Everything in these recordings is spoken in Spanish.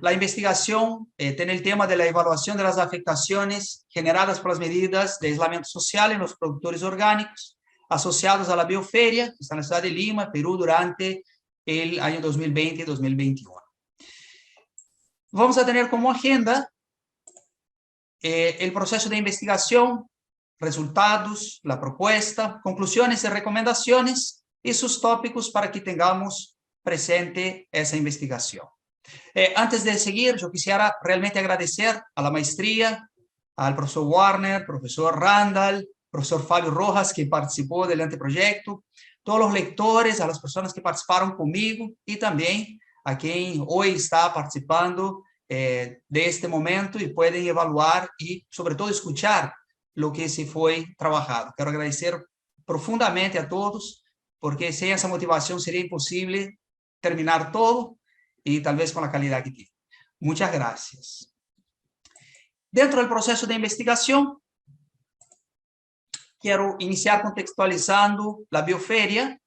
la investigación tiene el tema de la evaluación de las afectaciones generadas por las medidas de aislamiento social en los productores orgánicos asociados a la bioferia, que está en la ciudad de Lima, Perú, durante el año 2020 y 2021. Vamos a tener como agenda el proceso de investigación, resultados, la propuesta, conclusiones y recomendaciones y sus tópicos para que tengamos presente esa investigación. Antes de seguir, yo quisiera realmente agradecer a la maestría, al profesor Warner, profesor Randall, profesor Fabio Rojas, que participó del anteproyecto, todos los lectores, a las personas que participaron conmigo y también a quien hoy está participando de este momento y pueden evaluar y sobre todo escuchar lo que se fue trabajado. Quiero agradecer profundamente a todos, porque sin esa motivación sería imposible terminar todo y tal vez con la calidad que tiene. Muchas gracias. Dentro del proceso de investigación, quiero iniciar contextualizando la bioferia.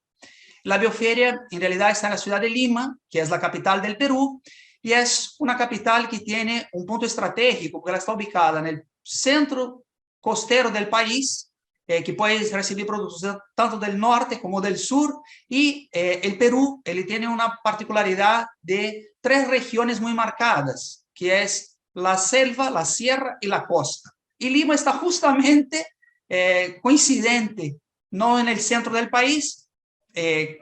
La bioferia en realidad está en la ciudad de Lima, que es la capital del Perú, y es una capital que tiene un punto estratégico, porque ela está ubicada en el centro costero del país, que puede recibir productos tanto del norte como del sur, y el Perú él tiene una particularidad de 3 regiones muy marcadas, que es la selva, la sierra y la costa. Y Lima está justamente coincidente, no en el centro del país,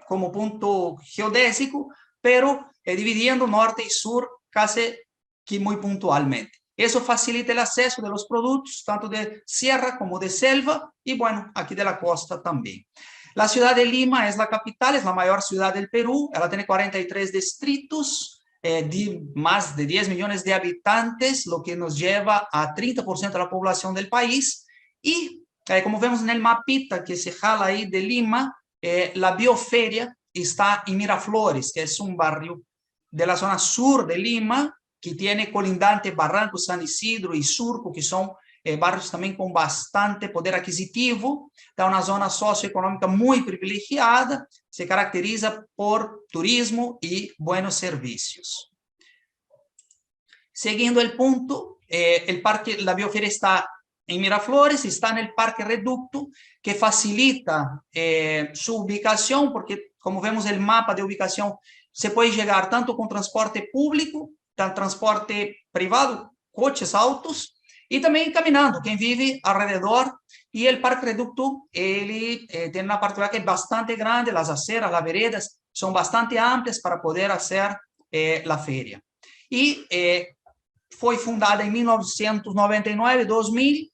como punto geodésico, pero dividiendo norte y sur casi que muy puntualmente. Eso facilita el acceso de los productos, tanto de sierra como de selva, y bueno, aquí de la costa también. La ciudad de Lima es la capital, es la mayor ciudad del Perú, ella tiene 43 distritos, más de 10 millones de habitantes, lo que nos lleva a 30% de la población del país, y como vemos en el mapita que se jala ahí de Lima, la bioferia está en Miraflores, que es un barrio de la zona sur de Lima, que tiene colindante Barranco, San Isidro y Surco, que son barrios también con bastante poder adquisitivo, está una zona socioeconómica muy privilegiada, se caracteriza por turismo y buenos servicios. Siguiendo el punto, el parque, la bioferia está en Miraflores, está en el Parque Reducto, que facilita su ubicación, porque como vemos el mapa de ubicación, se puede llegar tanto con transporte público, transporte privado, coches, autos, y también caminando, quien vive alrededor. Y el Parque Reducto, él tiene una particularidad que es bastante grande, las aceras, las veredas son bastante amplias para poder hacer la feria. Y fue fundada en 1999, 2000,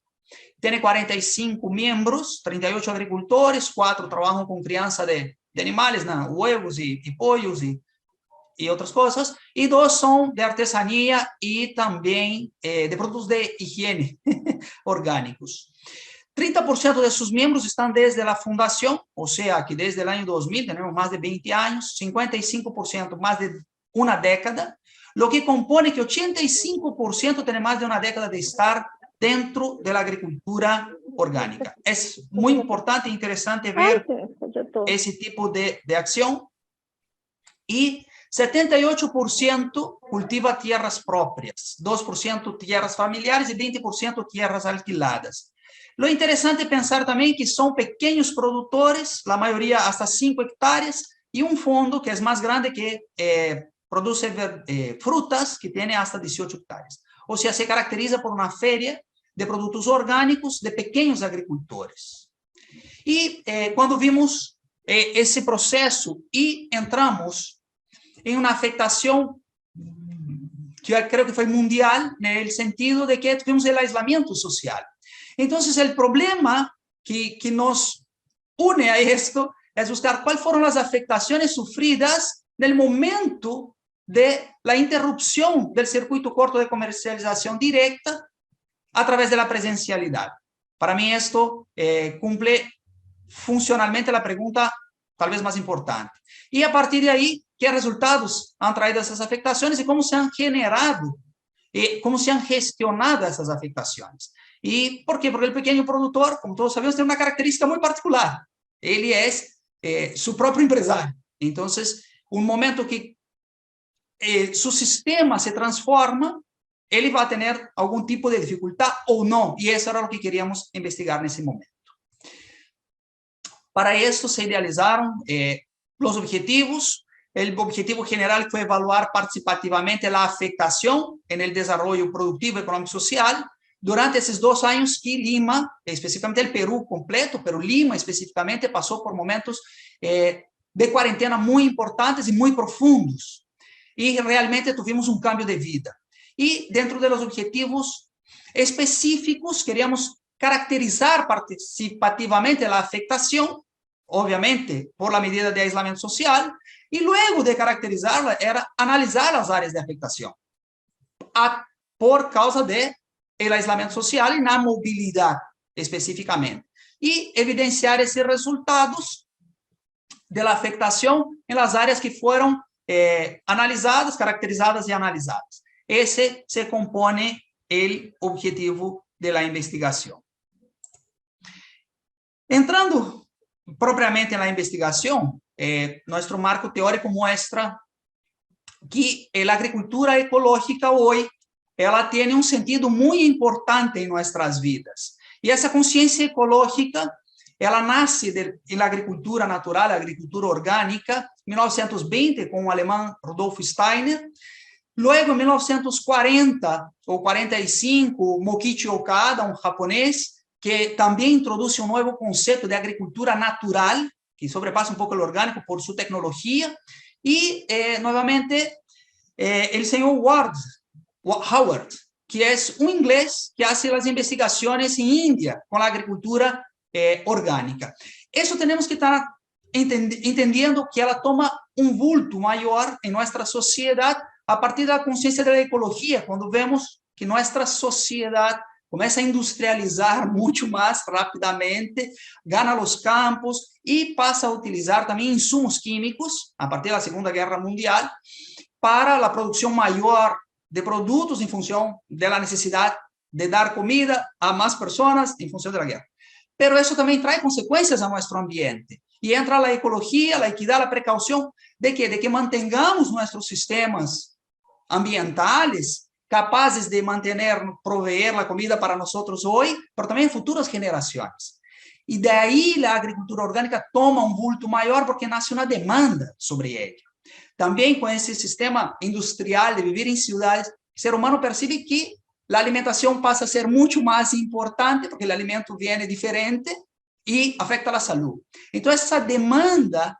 tiene 45 miembros, 38 agricultores, 4 trabajan con crianza de animales, ¿no? Huevos y pollos y otras cosas, y 2 son de artesanía y también de productos de higiene orgánicos. 30% de sus miembros están desde la fundación, o sea que desde el año 2000 tenemos más de 20 años, 55% más de una década, lo que compone que 85% tiene más de una década de estar dentro de la agricultura orgánica. Es muy importante e interesante ver ese tipo de acción. Y 78% cultiva tierras propias, 2% tierras familiares y 20% tierras alquiladas. Lo interesante es pensar también que son pequeños productores, la mayoría hasta 5 hectáreas, y un fondo que es más grande que produce frutas, que tiene hasta 18 hectáreas. O sea, se caracteriza por una feria de productos orgánicos de pequeños agricultores. Y cuando vimos ese proceso y entramos en una afectación que yo creo que fue mundial, en el sentido de que tuvimos el aislamiento social. Entonces, el problema que nos une a esto es buscar cuáles fueron las afectaciones sufridas en el momento de la interrupción del circuito corto de comercialización directa a través de la presencialidad. Para mí esto cumple funcionalmente la pregunta tal vez más importante. Y a partir de ahí, ¿qué resultados han traído esas afectaciones y cómo se han generado, cómo se han gestionado esas afectaciones? ¿Y por qué? Porque el pequeño productor, como todos sabemos, tiene una característica muy particular. Él es su propio empresario. Entonces, un momento que su sistema se transforma, ele vai ter algum tipo de dificuldade ou não, e isso era o que queríamos investigar nesse momento. Para isso, se idealizaram os objetivos. O objetivo general foi evaluar participativamente a afectação no desenvolvimento produtivo, econômico e social durante esses 2 anos que Lima, especificamente o Peru completo, pero Lima especificamente, passou por momentos de quarentena muito importantes e muito profundos. E realmente tivemos um cambio de vida. E dentro dos objetivos específicos, queríamos caracterizar participativamente a afectação, obviamente, por la medida de aislamiento social, e luego de caracterizá-la, era analisar as áreas de afectação, por causa do aislamiento social e na mobilidade, especificamente. E evidenciar esses resultados da afectação em las áreas que foram analisadas, caracterizadas e analisadas. Esse se compone o objetivo da investigação. Entrando propriamente na investigação, nosso marco teórico mostra que a agricultura ecológica hoje ela tem um sentido muito importante em nossas vidas. E essa consciência ecológica ela nasce na agricultura natural, a agricultura orgânica, em 1920, com o alemão Rudolf Steiner. Luego, em 1940 ou 45, Mokichi Okada, um japonês, que também introduz um novo conceito de agricultura natural, que sobrepassa um pouco o orgânico por sua tecnologia. E, novamente, o senhor Howard, que é um inglês que faz as investigações em Índia com a agricultura orgânica. Isso temos que estar entendendo que ela toma um vulto maior em nossa sociedade a partir da consciência da ecologia, quando vemos que nossa sociedade começa a industrializar muito mais rapidamente, gana os campos e passa a utilizar também insumos químicos, a partir da Segunda Guerra Mundial, para a produção maior de produtos em função da necessidade de dar comida a mais pessoas em função da guerra. Pero isso também traz consequências a nosso ambiente. E entra a ecologia, a equidade, a precaução de que mantengamos nossos sistemas ambientales capazes de manter, proveer a comida para nós hoje, mas também futuras gerações. E daí a agricultura orgânica toma um vulto maior porque nasce uma demanda sobre ele. Também com esse sistema industrial de viver em cidades, o ser humano percebe que a alimentação passa a ser muito mais importante, porque o alimento vem diferente e afeta a saúde. Então, essa demanda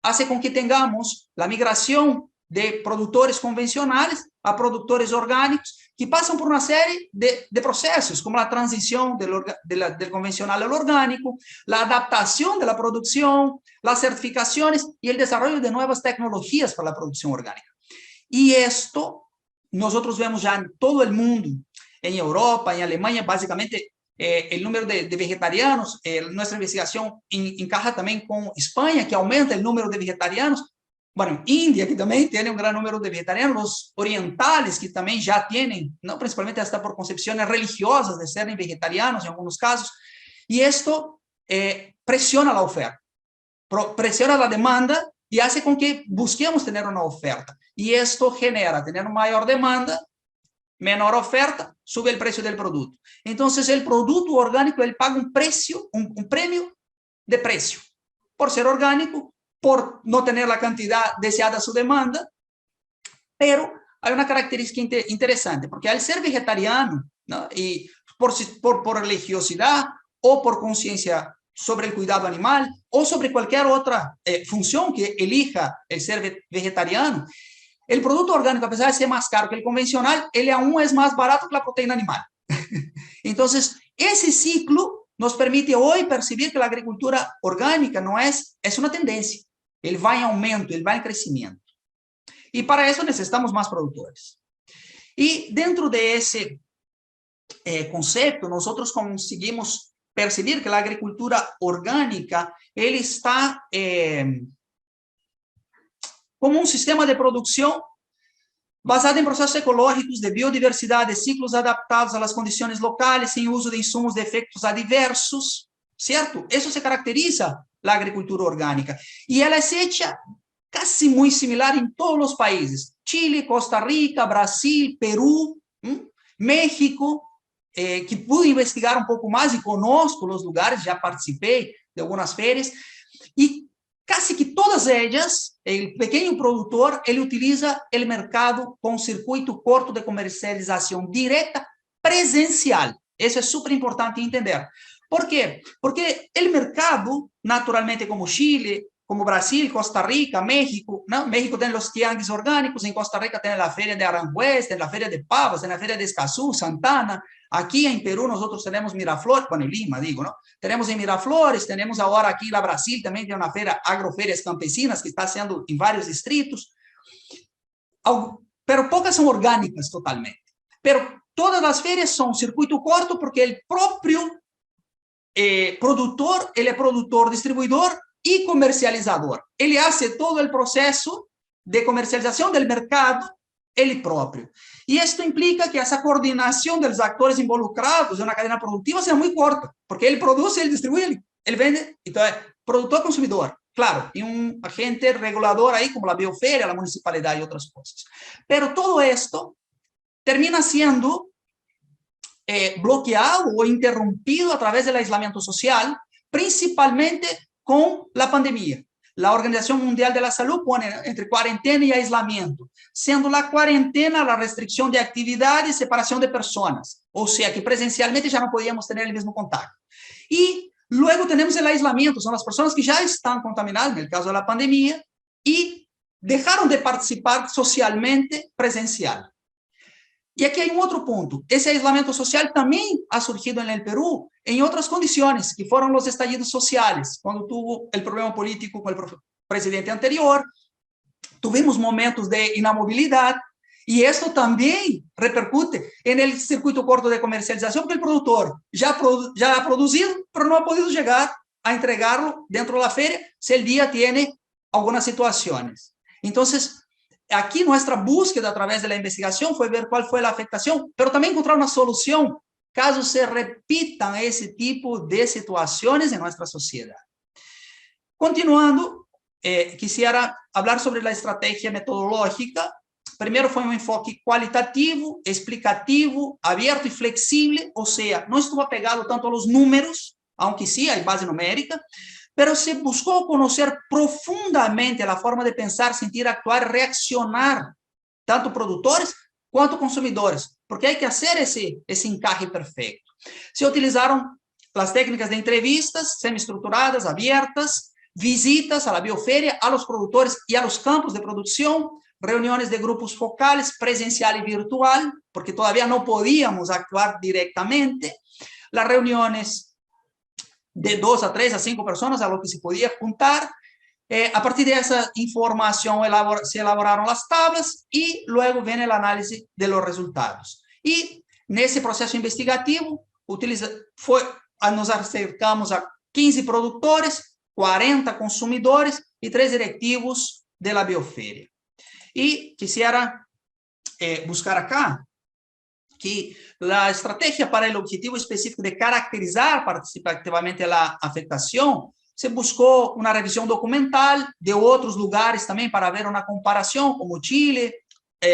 faz com que tenhamos a migração de produtores convencionais a produtores orgânicos, que passam por uma série de processos, como a transição do convencional ao orgânico, a adaptação da produção, as certificações e o desenvolvimento de novas tecnologias para a produção orgânica. E isto nós vemos já em todo o mundo, em Europa, em Alemanha, basicamente, o número de vegetarianos, nossa investigação encaja também com Espanha, que aumenta o número de vegetarianos. Bueno, Índia, que também tem um grande número de vegetarianos, os orientales, que também já têm, não, principalmente hasta por concepções religiosas de serem vegetarianos, em alguns casos, e isto pressiona a oferta, pressiona a demanda e faz com que busquemos ter uma oferta. E isto genera ter uma maior demanda, menor oferta, sube o preço do produto. Então, o produto orgânico ele paga um preço, um prêmio de preço, por ser orgânico, por não ter a quantidade deseada a sua demanda, pero há uma característica interessante, porque ao ser vegetariano, ¿no? E por religiosidade ou por consciência sobre o cuidado animal ou sobre qualquer outra função que elija el ser vegetariano, o produto orgânico, apesar de ser mais caro que o convencional, ele aún é mais barato que a proteína animal. Então, esse ciclo nos permite hoje perceber que a agricultura orgânica não é uma tendência. Ele vai em aumento, ele vai em crescimento. E para isso necessitamos mais produtores. E dentro desse conceito, nós conseguimos perceber que a agricultura orgânica ele está como um sistema de produção basado em processos ecológicos de biodiversidade, ciclos adaptados às condições locais, sem uso de insumos de efeitos adversos, certo? Isso se caracteriza a agricultura orgânica. E ela é hecha casi muy similar en todos los países. Chile, Costa Rica, Brasil, Perú, México, que pude investigar un poco más y conozco los lugares, ya participé de algunas ferias, y casi que todas ellas, el pequeño productor, ele utiliza el mercado con circuito corto de comercialización directa presencial. Eso es súper importante entender. ¿Por qué? Porque el mercado, naturalmente, como Chile, como Brasil, Costa Rica, México, ¿no? México tiene los tianguis orgánicos, en Costa Rica tiene la feria de Aranjuez, tiene la feria de Pavas, tiene la feria de Escazú, Santana. Aquí en Perú nosotros tenemos Miraflores, bueno, en Lima digo, ¿no? Tenemos en Miraflores, tenemos ahora aquí en Brasil también tiene una feria, Agroferias Campesinas, que está haciendo en varios distritos. Pero pocas son orgánicas totalmente. Pero todas las ferias son circuito corto porque el propio productor, ele é produtor, distribuidor y comercializador. Ele hace todo el proceso de comercialización del mercado, ele propio. Y esto implica que esa coordinación de los actores involucrados en una cadena productiva sea muy corta, porque él produce, él distribuye, él vende. Entonces, productor-consumidor, claro, y un agente regulador ahí como la bioferia, la municipalidad y otras cosas. Pero todo esto termina siendo bloqueado o interrumpido a través del aislamiento social, principalmente con la pandemia. La Organización Mundial de la Salud pone entre cuarentena y aislamiento, siendo la cuarentena la restricción de actividad y separación de personas, o sea que presencialmente ya no podíamos tener el mismo contacto. Y luego tenemos el aislamiento, son las personas que ya están contaminadas, en el caso de la pandemia, y dejaron de participar socialmente presencial. Y aquí hay un otro punto. Ese aislamiento social también ha surgido en el Perú en otras condiciones, que fueron los estallidos sociales. Cuando tuvo el problema político con el presidente anterior, tuvimos momentos de inamovilidad, y esto también repercute en el circuito corto de comercialización, porque el productor ya ha producido, pero no ha podido llegar a entregarlo dentro de la feria si el día tiene algunas situaciones. Entonces, aquí nuestra búsqueda a través de la investigación fue ver cuál fue la afectación, pero también encontrar una solución caso se repitan ese tipo de situaciones en nuestra sociedad. Continuando, quisiera hablar sobre la estrategia metodológica. Primero fue un enfoque cualitativo, explicativo, abierto y flexible, o sea, no estuvo apegado tanto a los números, aunque sí hay base numérica, pero se buscó conocer profundamente la forma de pensar, sentir, actuar, reaccionar, tanto productores quanto consumidores, porque hay que hacer ese encaje perfecto. Se utilizaron las técnicas de entrevistas semi-estructuradas, abiertas, visitas a la bioferia, a los productores y a los campos de producción, reuniones de grupos focales, presencial y virtual, porque todavía no podíamos actuar directamente, las reuniones de 2 a 3 a 5 personas a lo que se podía juntar. A partir de esa información se elaboraron las tablas y luego viene el análisis de los resultados. Y en ese proceso investigativo nos acercamos a 15 productores, 40 consumidores y 3 directivos de la bioferia. Y quisiera buscar acá que la estrategia para el objetivo específico de caracterizar participativamente la afectación, se buscó una revisión documental de otros lugares también para ver una comparación, como Chile,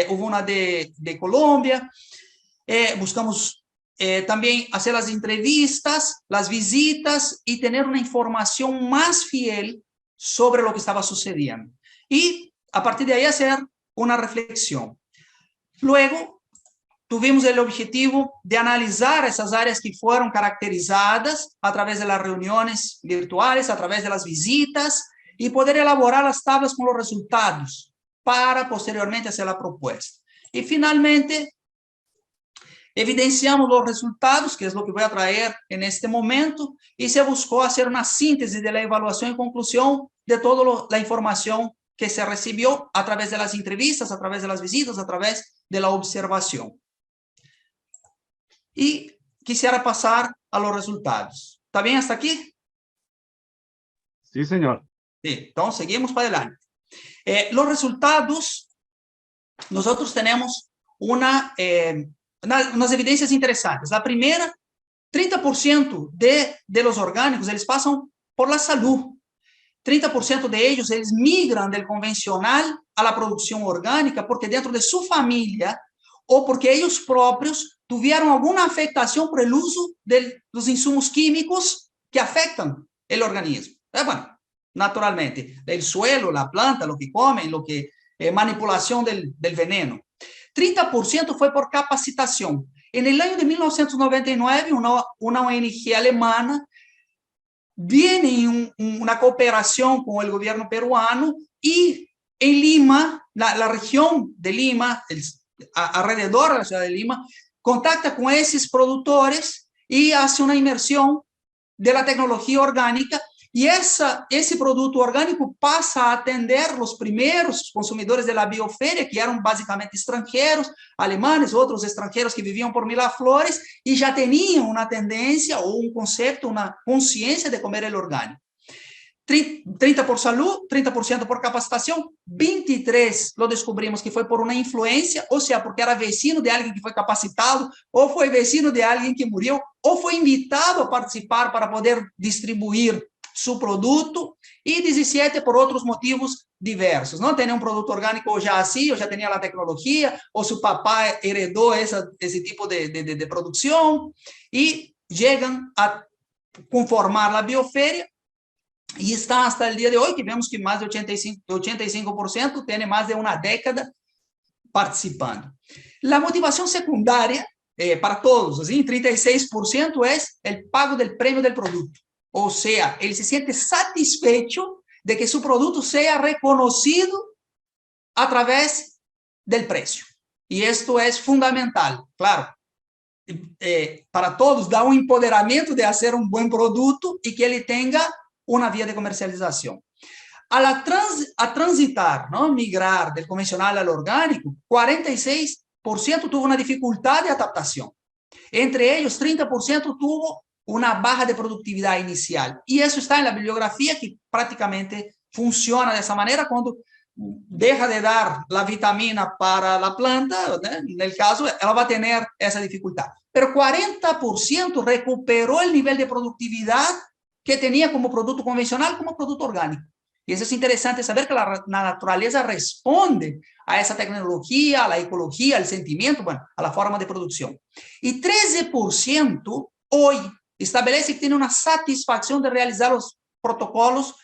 hubo una de Colombia. Buscamos también hacer las entrevistas, las visitas y tener una información más fiel sobre lo que estaba sucediendo. Y a partir de ahí hacer una reflexión. Luego, tuvimos el objetivo de analizar esas áreas que fueron caracterizadas a través de las reuniones virtuales, a través de las visitas, y poder elaborar las tablas con los resultados para posteriormente hacer la propuesta. Y finalmente, evidenciamos los resultados, que es lo que voy a traer en este momento, y se buscó hacer una síntesis de la evaluación y conclusión de toda la información que se recibió a través de las entrevistas, a través de las visitas, a través de la observación. Y quisiera pasar a los resultados. ¿Está bien hasta aquí? Sí, señor. Sí, entonces seguimos para adelante. Los resultados, nosotros tenemos unas evidencias interesantes. La primera, 30% de los orgánicos, eles pasan por la salud. 30% de ellos, eles migram del convencional a la producción orgánica porque dentro de su familia o porque ellos propios tuvieron alguna afectación por el uso de los insumos químicos que afectan el organismo. Bueno, naturalmente, el suelo, la planta, lo que comen, lo que manipulación del veneno. 30% fue por capacitación. En el año de 1999, una ONG alemana viene en una cooperación con el gobierno peruano y en Lima, la región de Lima, alrededor de la ciudad de Lima, contacta con esos productores y hace una inmersión de la tecnología orgánica y ese producto orgánico pasa a atender los primeros consumidores de la bioferia, que eran básicamente extranjeros, alemanes, otros extranjeros que vivían por Miraflores y ya tenían una tendencia o un concepto, una conciencia de comer el orgánico. 30% por salud, 30% por capacitación, 23% lo descubrimos que fue por una influencia, o sea, porque era vecino de alguien que fue capacitado, o fue vecino de alguien que murió, o fue invitado a participar para poder distribuir su producto, y 17% por otros motivos diversos. No tenía un producto orgánico ya así, o ya tenía la tecnología, o su papá heredó ese tipo de producción, y llegan a conformar la bioferia. Y está hasta el día de hoy, que vemos que más de 85% tiene más de una década participando. La motivación secundaria para todos, así, 36% es el pago del premio del producto. O sea, él se siente satisfecho de que su producto sea reconocido a través del precio. Y esto es fundamental, claro. Para todos, da un empoderamiento de hacer un buen producto y que él tenga una vía de comercialización. A transitar, ¿no? Migrar del convencional al orgánico, 46% tuvo una dificultad de adaptación. Entre ellos, 30% tuvo una baja de productividad inicial. Y eso está en la bibliografía, que prácticamente funciona de esa manera cuando deja de dar la vitamina para la planta, ¿no? En el caso, ella va a tener esa dificultad. Pero 40% recuperó el nivel de productividad que tenía como producto convencional, como producto orgánico. Y eso es interesante saber que la naturaleza responde a esa tecnología, a la ecología, al sentimiento, bueno, a la forma de producción. Y 13% hoy establece que tiene una satisfacción de realizar los protocolos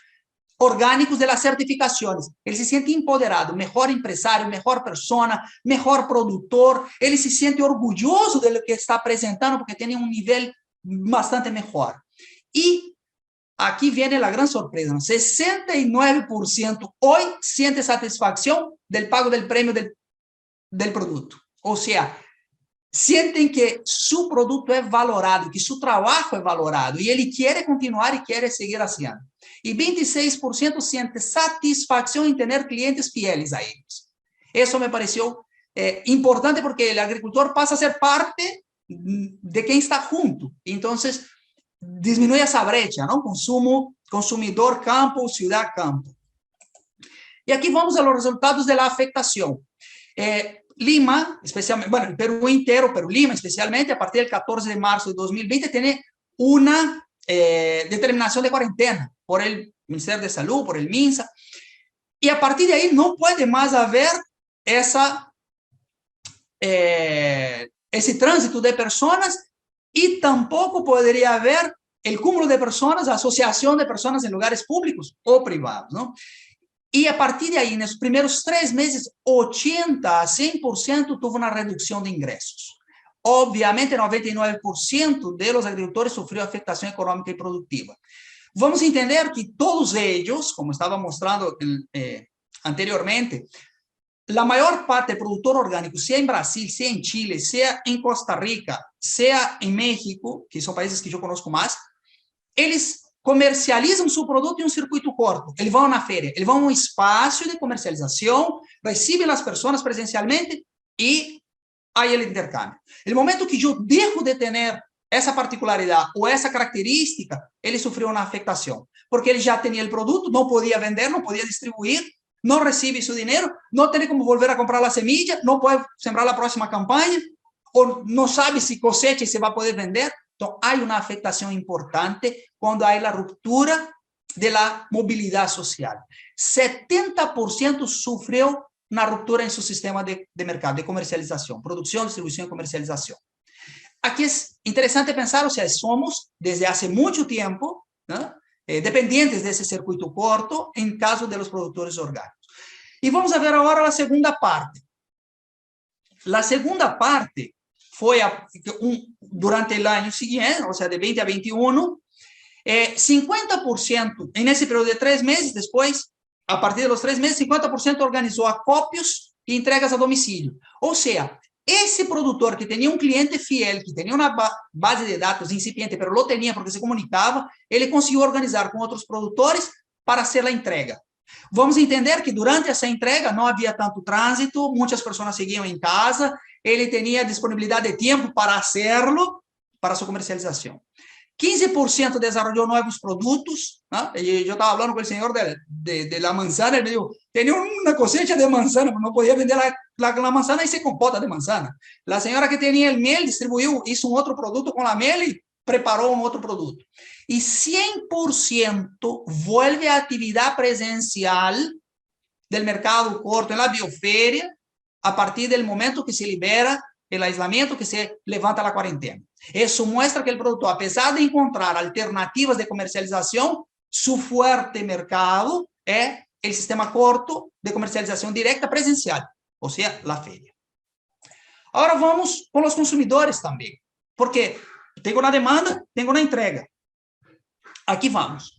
orgánicos de las certificaciones. Él se siente empoderado, mejor empresario, mejor persona, mejor productor. Él se siente orgulloso de lo que está presentando porque tiene un nivel bastante mejor. Y aquí viene la gran sorpresa, ¿no? 69% hoy siente satisfacción del pago del premio del producto. O sea, sienten que su producto es valorado, que su trabajo es valorado y él quiere continuar y quiere seguir haciendo. Y 26% siente satisfacción en tener clientes fieles a ellos. Eso me pareció importante porque el agricultor pasa a ser parte de quien está junto. Entonces, disminuye esa brecha, ¿no? Consumidor, campo, ciudad, campo. Y aquí vamos a los resultados de la afectación. Lima, especialmente, bueno, el Perú entero, pero Lima especialmente, a partir del 14 de marzo de 2020, tiene una determinación de cuarentena por el Ministerio de Salud, por el MINSA, y a partir de ahí no puede más haber ese tránsito de personas y tampoco podría haber el cúmulo de personas, asociación de personas en lugares públicos o privados, ¿no? Y a partir de ahí, en los primeros 3 meses, 80 a 100% tuvo una reducción de ingresos. Obviamente, 99% de los agricultores sufrió afectación económica y productiva. Vamos a entender que todos ellos, como estaba mostrando anteriormente, la mayor parte del productor orgánico, sea en Brasil, sea en Chile, sea en Costa Rica, sea en México, que son países que yo conozco más, eles comercializam seu produto em um circuito corto. Eles vão na feira, eles vão a um espaço de comercialização, recebem as pessoas presencialmente e aí ele intercambia. No momento que eu deixo de ter essa particularidade ou essa característica, ele sofreu uma afetação, porque ele já tinha o produto, não podia vender, não podia distribuir, não recebe seu dinheiro, não tem como volver a comprar a semilla, não pode sembrar a próxima campanha, ou não sabe se cosecha e se vai poder vender. Então, há uma afetação importante quando há a ruptura de la movilidad social. 70% sufrió una ruptura en su sistema de mercado, de comercialización, producción, distribución y comercialización. Aquí es interesante pensar, o sea, somos desde hace mucho tiempo, ¿no?, dependientes de ese circuito corto en caso de los productores orgánicos. Y vamos a ver ahora la segunda parte. La segunda parte fue durante el año siguiente, o sea, de 20 a 21, 50%, en ese periodo de 3 meses, después, a partir de los 3 meses, 50% organizó acopios y entregas a domicilio. O sea, ese productor que tenía un cliente fiel, que tenía una base de datos incipiente, pero lo tenía porque se comunicaba, él consiguió organizar con otros productores para hacer la entrega. Vamos a entender que durante essa entrega não havia tanto trânsito, muitas pessoas seguiam em casa, ele tinha disponibilidade de tempo para hacerlo, para sua comercialização. 15% desenvolveu novos produtos, ¿no? E eu estava falando com o senhor de la manzana, ele me dijo, tinha uma cosecha de manzana, mas não podia vender la manzana e se compota de manzana. A senhora que tinha o mel distribuiu, hizo um outro produto com a mel e preparou um outro produto. Y 100% vuelve a actividad presencial del mercado corto en la bioferia a partir del momento que se libera el aislamiento, que se levanta la cuarentena. Eso muestra que el producto, a pesar de encontrar alternativas de comercialización, su fuerte mercado es el sistema corto de comercialización directa presencial, o sea, la feria. Ahora vamos con los consumidores también, porque tengo una demanda, tengo una entrega. Aquí vamos.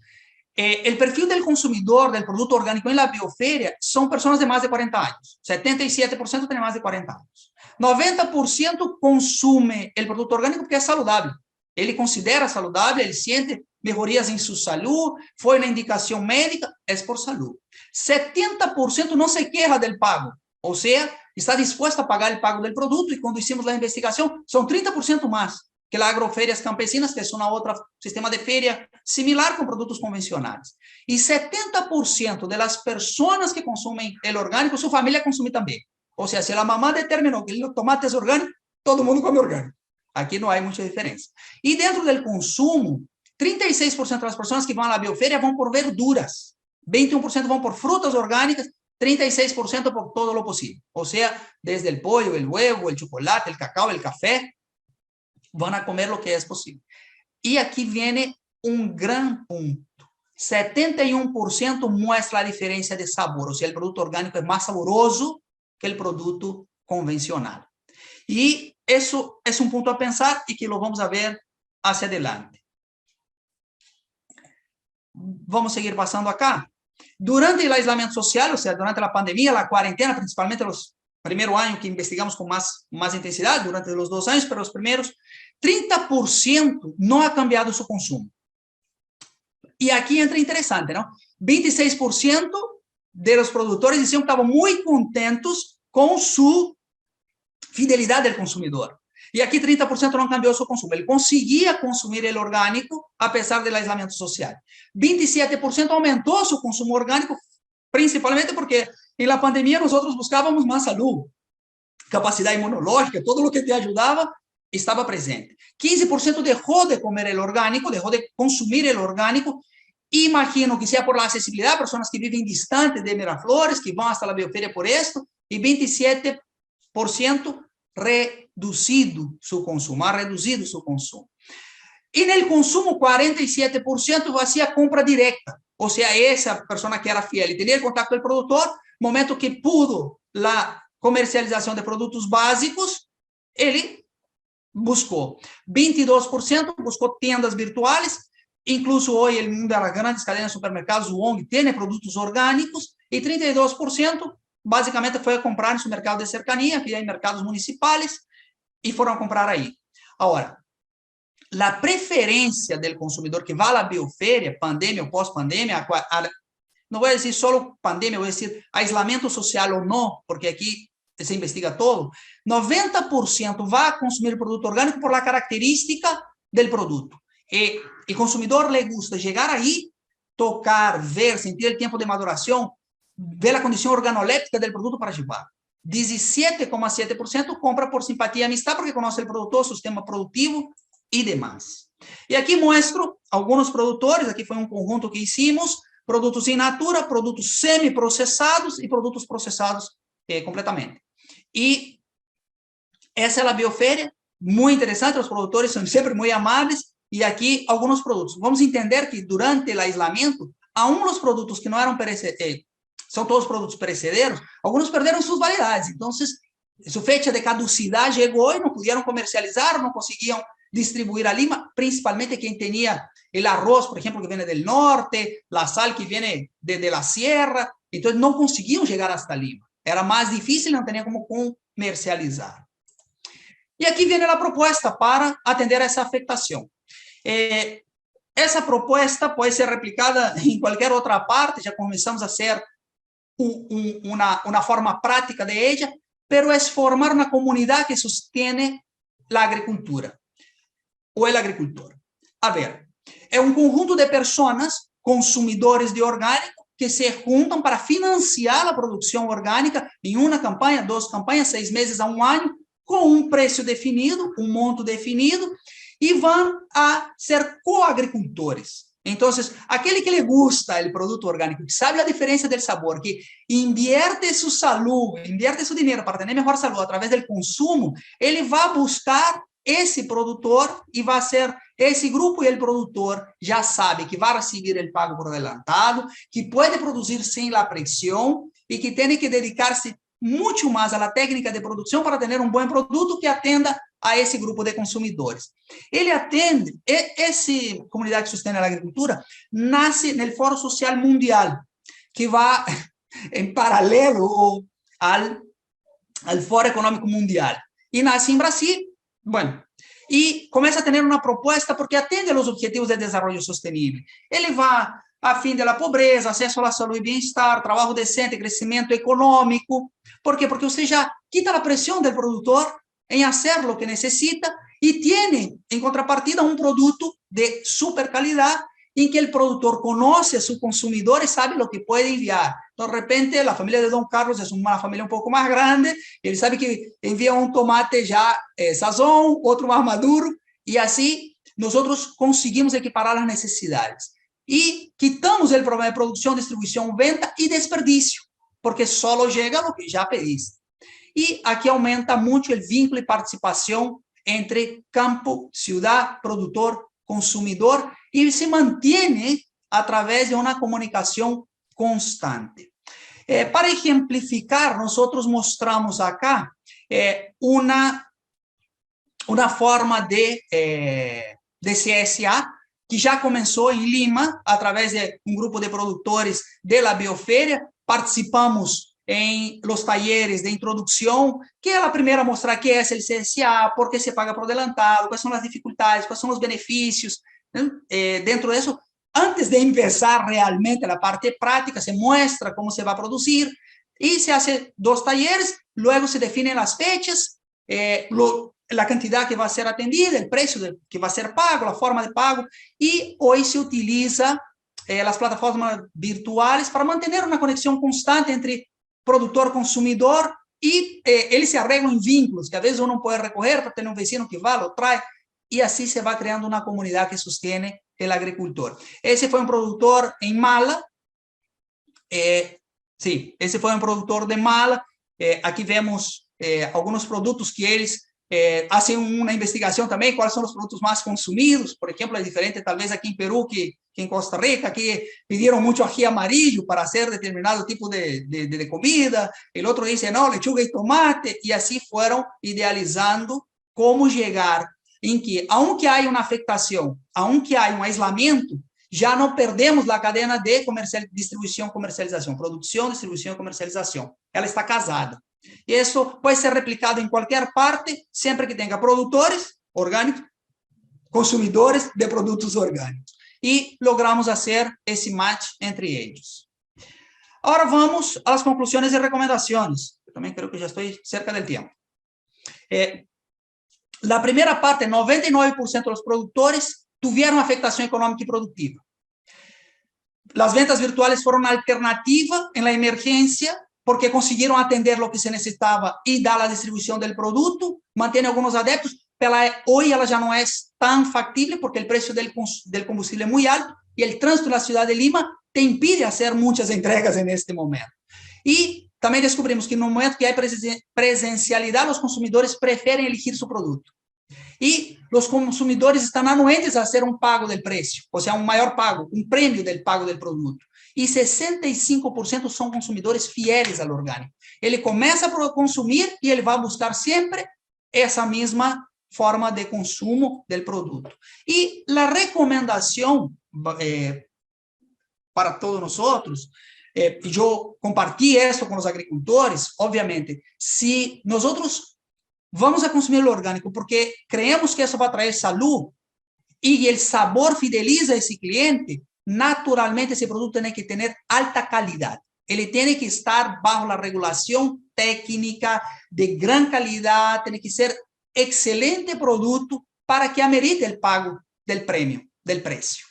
El perfil del consumidor del producto orgánico en la bioferia son personas de más de 40 años. 77% tienen más de 40 años. 90% consume el producto orgánico porque es saludable. Él considera saludable, él siente mejorías en su salud, fue una indicación médica, es por salud. 70% no se queja del pago, o sea, está dispuesto a pagar el pago del producto, y cuando hicimos la investigación, son 30% más que las agroferias campesinas, que es una otra sistema de feria similar con productos convencionales. Y 70% de las personas que consumen el orgánico, su familia consume también. O sea, si la mamá determinó que el tomate es orgánico, todo el mundo come orgánico. Aquí no hay mucha diferencia. Y dentro del consumo, 36% de las personas que van a la bioferia van por verduras, 21% van por frutas orgánicas, 36% por todo lo posible. O sea, desde el pollo, el huevo, el chocolate, el cacao, el café, van a comer lo que es posible. Y aquí viene un gran punto. 71% muestra la diferencia de sabor. O sea, el producto orgánico es más saboroso que el producto convencional. Y eso es un punto a pensar y que lo vamos a ver hacia adelante. Vamos a seguir pasando acá. Durante el aislamiento social, o sea, durante la pandemia, la cuarentena, principalmente los primeros años que investigamos con más intensidad, durante los 2 años, pero los primeros, 30% no ha cambiado su consumo. Y aquí entra interesante, ¿no? 26% de los productores decían que estaban muy contentos con su fidelidad del consumidor. Y aquí 30% no cambió su consumo. Él conseguía consumir el orgánico a pesar del aislamiento social. 27% aumentó su consumo orgánico, principalmente porque en la pandemia nosotros buscábamos más salud, capacidad inmunológica, todo lo que te ayudaba estaba presente. 15% dejó de comer el orgánico, dejó de consumir el orgánico. Imagino que sea por la accesibilidad, personas que viven distantes de Miraflores, que van hasta la bioferia por esto, y 27% reducido su consumo, ha reducido su consumo. En el consumo, 47% hacía compra directa. O sea, esa persona que era fiel y tenía el contacto del productor, momento que pudo la comercialización de productos básicos, él buscó. 22% buscó tiendas virtuales. Incluso hoy el mundo de las grandes cadenas de supermercados, UONG, tiene productos orgánicos. Y 32% básicamente fue a comprar en su mercado de cercanía, que hay mercados municipales, y fueron a comprar ahí. Ahora, la preferencia del consumidor que va a la bioferia, pandemia o post-pandemia, no voy a decir solo pandemia, voy a decir aislamiento social o no, porque aquí se investiga todo. 90% va a consumir el producto orgánico por la característica del producto. El consumidor le gusta llegar ahí, tocar, ver, sentir el tiempo de maduración, ver la condición organoléptica del producto para llevar. 17,7% compra por simpatía y amistad porque conoce el productor, su sistema productivo y demás. Y aquí muestro algunos productores, aquí fue un conjunto que hicimos, produtos in natura, produtos semi-processados y productos procesados completamente. Y esa es la bioferia, muy interesante, los productores son siempre muy amables, y aquí algunos productos. Vamos a entender que durante el aislamiento, aún los productos que no eran perecederos, son todos productos perecederos, algunos perdieron sus validades, entonces su fecha de caducidad llegó y no pudieron comercializar, no conseguían distribuir a Lima, principalmente quien tenía el arroz, por ejemplo, que viene del norte, la sal que viene de la sierra, entonces no conseguían llegar hasta Lima. Era más difícil, no tenían como comercializar. Y aquí viene la propuesta para atender a esa afectación. Esa propuesta puede ser replicada en cualquier otra parte, ya comenzamos a hacer una forma práctica de ella, pero es formar una comunidad que sostiene la agricultura o el agricultor. A ver, es un conjunto de personas, consumidores de orgánico, que se juntan para financiar la producción orgánica en una campaña, 2 campañas, 6 meses a 1 año, com um preço definido, um monto definido, e vão a ser coagricultores. Então, aquele que lhe gusta o produto orgânico, que sabe a diferença do sabor, que invierte sua saúde, invierte seu dinheiro para ter melhor saúde através do consumo, ele vai buscar esse produtor e vai ser esse grupo, e o produtor já sabe que vai receber o pago por adelantado, que pode produzir sem a pressão e que tem que dedicar-se muito mais à técnica de produção para ter um bom produto que atenda a esse grupo de consumidores. Ele atende, essa comunidade que sustenta a agricultura nasce no Fórum Social Mundial, que vai em paralelo ao Fórum Econômico Mundial. E nasce em Brasil, bueno, e começa a ter uma proposta porque atende aos Objetivos de Desenvolvimento Sustentável. Ele vai a fim da pobreza, acesso à saúde e bem-estar, trabalho decente, crescimento econômico. Por quê? Porque você já quita a pressão do produtor em fazer o que necessita e tem, em contrapartida, um produto de super qualidade em que o produtor conhece a seu consumidor e sabe o que pode enviar. Então, de repente, a família de Dom Carlos é uma família um pouco mais grande, ele sabe que envia um tomate já sazón, outro mais maduro, e assim nós conseguimos equiparar as necessidades. E quitamos o problema de produção, distribuição, venda e desperdício, porque só chega o que já pediste. E aqui aumenta muito o vínculo e participação entre campo, cidade, produtor, consumidor, e se mantém através de uma comunicação constante. Para exemplificar, nós mostramos acá uma forma de CSA, que já começou em Lima, através de um grupo de produtores da Bioferia. Participamos em los talleres de introdução, que é a primeira a mostrar o que é o CSA, por que se paga por adelantado, quais são as dificuldades, quais são os benefícios. Dentro disso, antes de começar realmente a parte prática, se mostra como se vai produzir, e se faz 2 talleres, logo se definem as fechas, a quantidade que vai ser atendida, o preço que vai ser pago, a forma de pago, e hoje se utiliza as plataformas virtuais para manter uma conexão constante entre produtor e consumidor, e eles se arreglam em vínculos, que às vezes não pode recorrer para ter um vecino que vá, lo traz, e assim se vai criando uma comunidade que sustene o agricultor. Esse foi um produtor em Mala, sim, esse foi um produtor de Mala. Aqui vemos alguns produtos que eles fazem uma investigação também, quais são os produtos mais consumidos. Por exemplo, é diferente talvez aqui em Peru que em Costa Rica, que pediram muito ají amarillo para hacer determinado tipo de comida, o outro diz, não, lechuga e tomate, e assim foram idealizando como chegar em que, aunque há uma afectação, aunque há um aislamento, já não perdemos a cadeia de distribuição e comercialização, produção, distribuição e comercialização. Ela está casada. E isso pode ser replicado em qualquer parte, sempre que tenha produtores orgânicos, consumidores de produtos orgânicos. E logramos fazer esse match entre eles. Agora vamos às conclusões e recomendações. Eu também creio que já estou cerca do tempo. A primeira parte, 99% dos produtores tiveram afectação econômica e produtiva. As vendas virtuais foram uma alternativa em la emergência, porque conseguiram atender o que se necessitava e dar a distribuição do produto, mantém alguns adeptos, hoy ella ya no es tan factible porque el precio del combustible es muy alto y el tránsito en la ciudad de Lima te impide hacer muchas entregas en este momento. Y también descubrimos que en un momento que hay presencialidad, los consumidores prefieren elegir su producto. Y los consumidores están anuentes a hacer un pago del precio, o sea, un mayor pago, un premio del pago del producto. Y 65% son consumidores fieles al orgánico. Él comienza a consumir y él va a buscar siempre esa misma forma de consumo del producto. Y la recomendación para todos nosotros, yo compartí esto con los agricultores, obviamente, si nosotros vamos a consumir lo orgánico porque creemos que eso va a traer salud y el sabor fideliza a ese cliente, naturalmente ese producto tiene que tener alta calidad. Él tiene que estar bajo la regulación técnica de gran calidad, tiene que ser excelente producto para que amerite el pago del premio, del precio.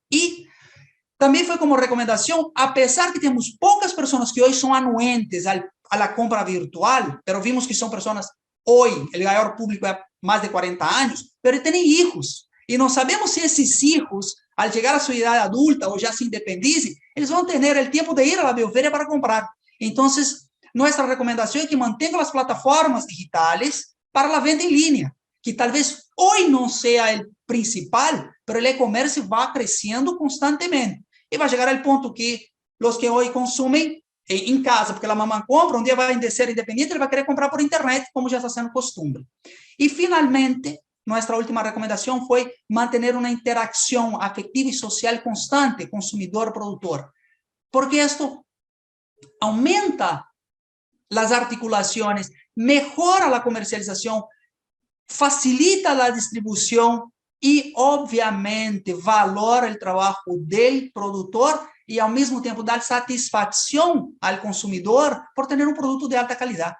Y también fue como recomendación, a pesar que tenemos pocas personas que hoy son anuentes a la compra virtual, pero vimos que son personas hoy, el mayor público es más de 40 años, pero tienen hijos. Y no sabemos si esos hijos, al llegar a su edad adulta o ya se independicen, ellos van a tener el tiempo de ir a la bioferia para comprar. Entonces, nuestra recomendación es que mantengan las plataformas digitales para la venta en línea, que tal vez hoy no sea el principal, pero el e-commerce va creciendo constantemente. Y va a llegar al punto que los que hoy consumen en casa, porque la mamá compra, un día va a ser independiente, ele va a querer comprar por internet, como ya está siendo costumbre. Y finalmente, nuestra última recomendación fue mantener una interacción afectiva y social constante, consumidor-productor, porque esto aumenta las articulaciones, mejora la comercialización, facilita la distribución y obviamente valora el trabajo del productor y al mismo tiempo dar satisfacción al consumidor por tener un producto de alta calidad.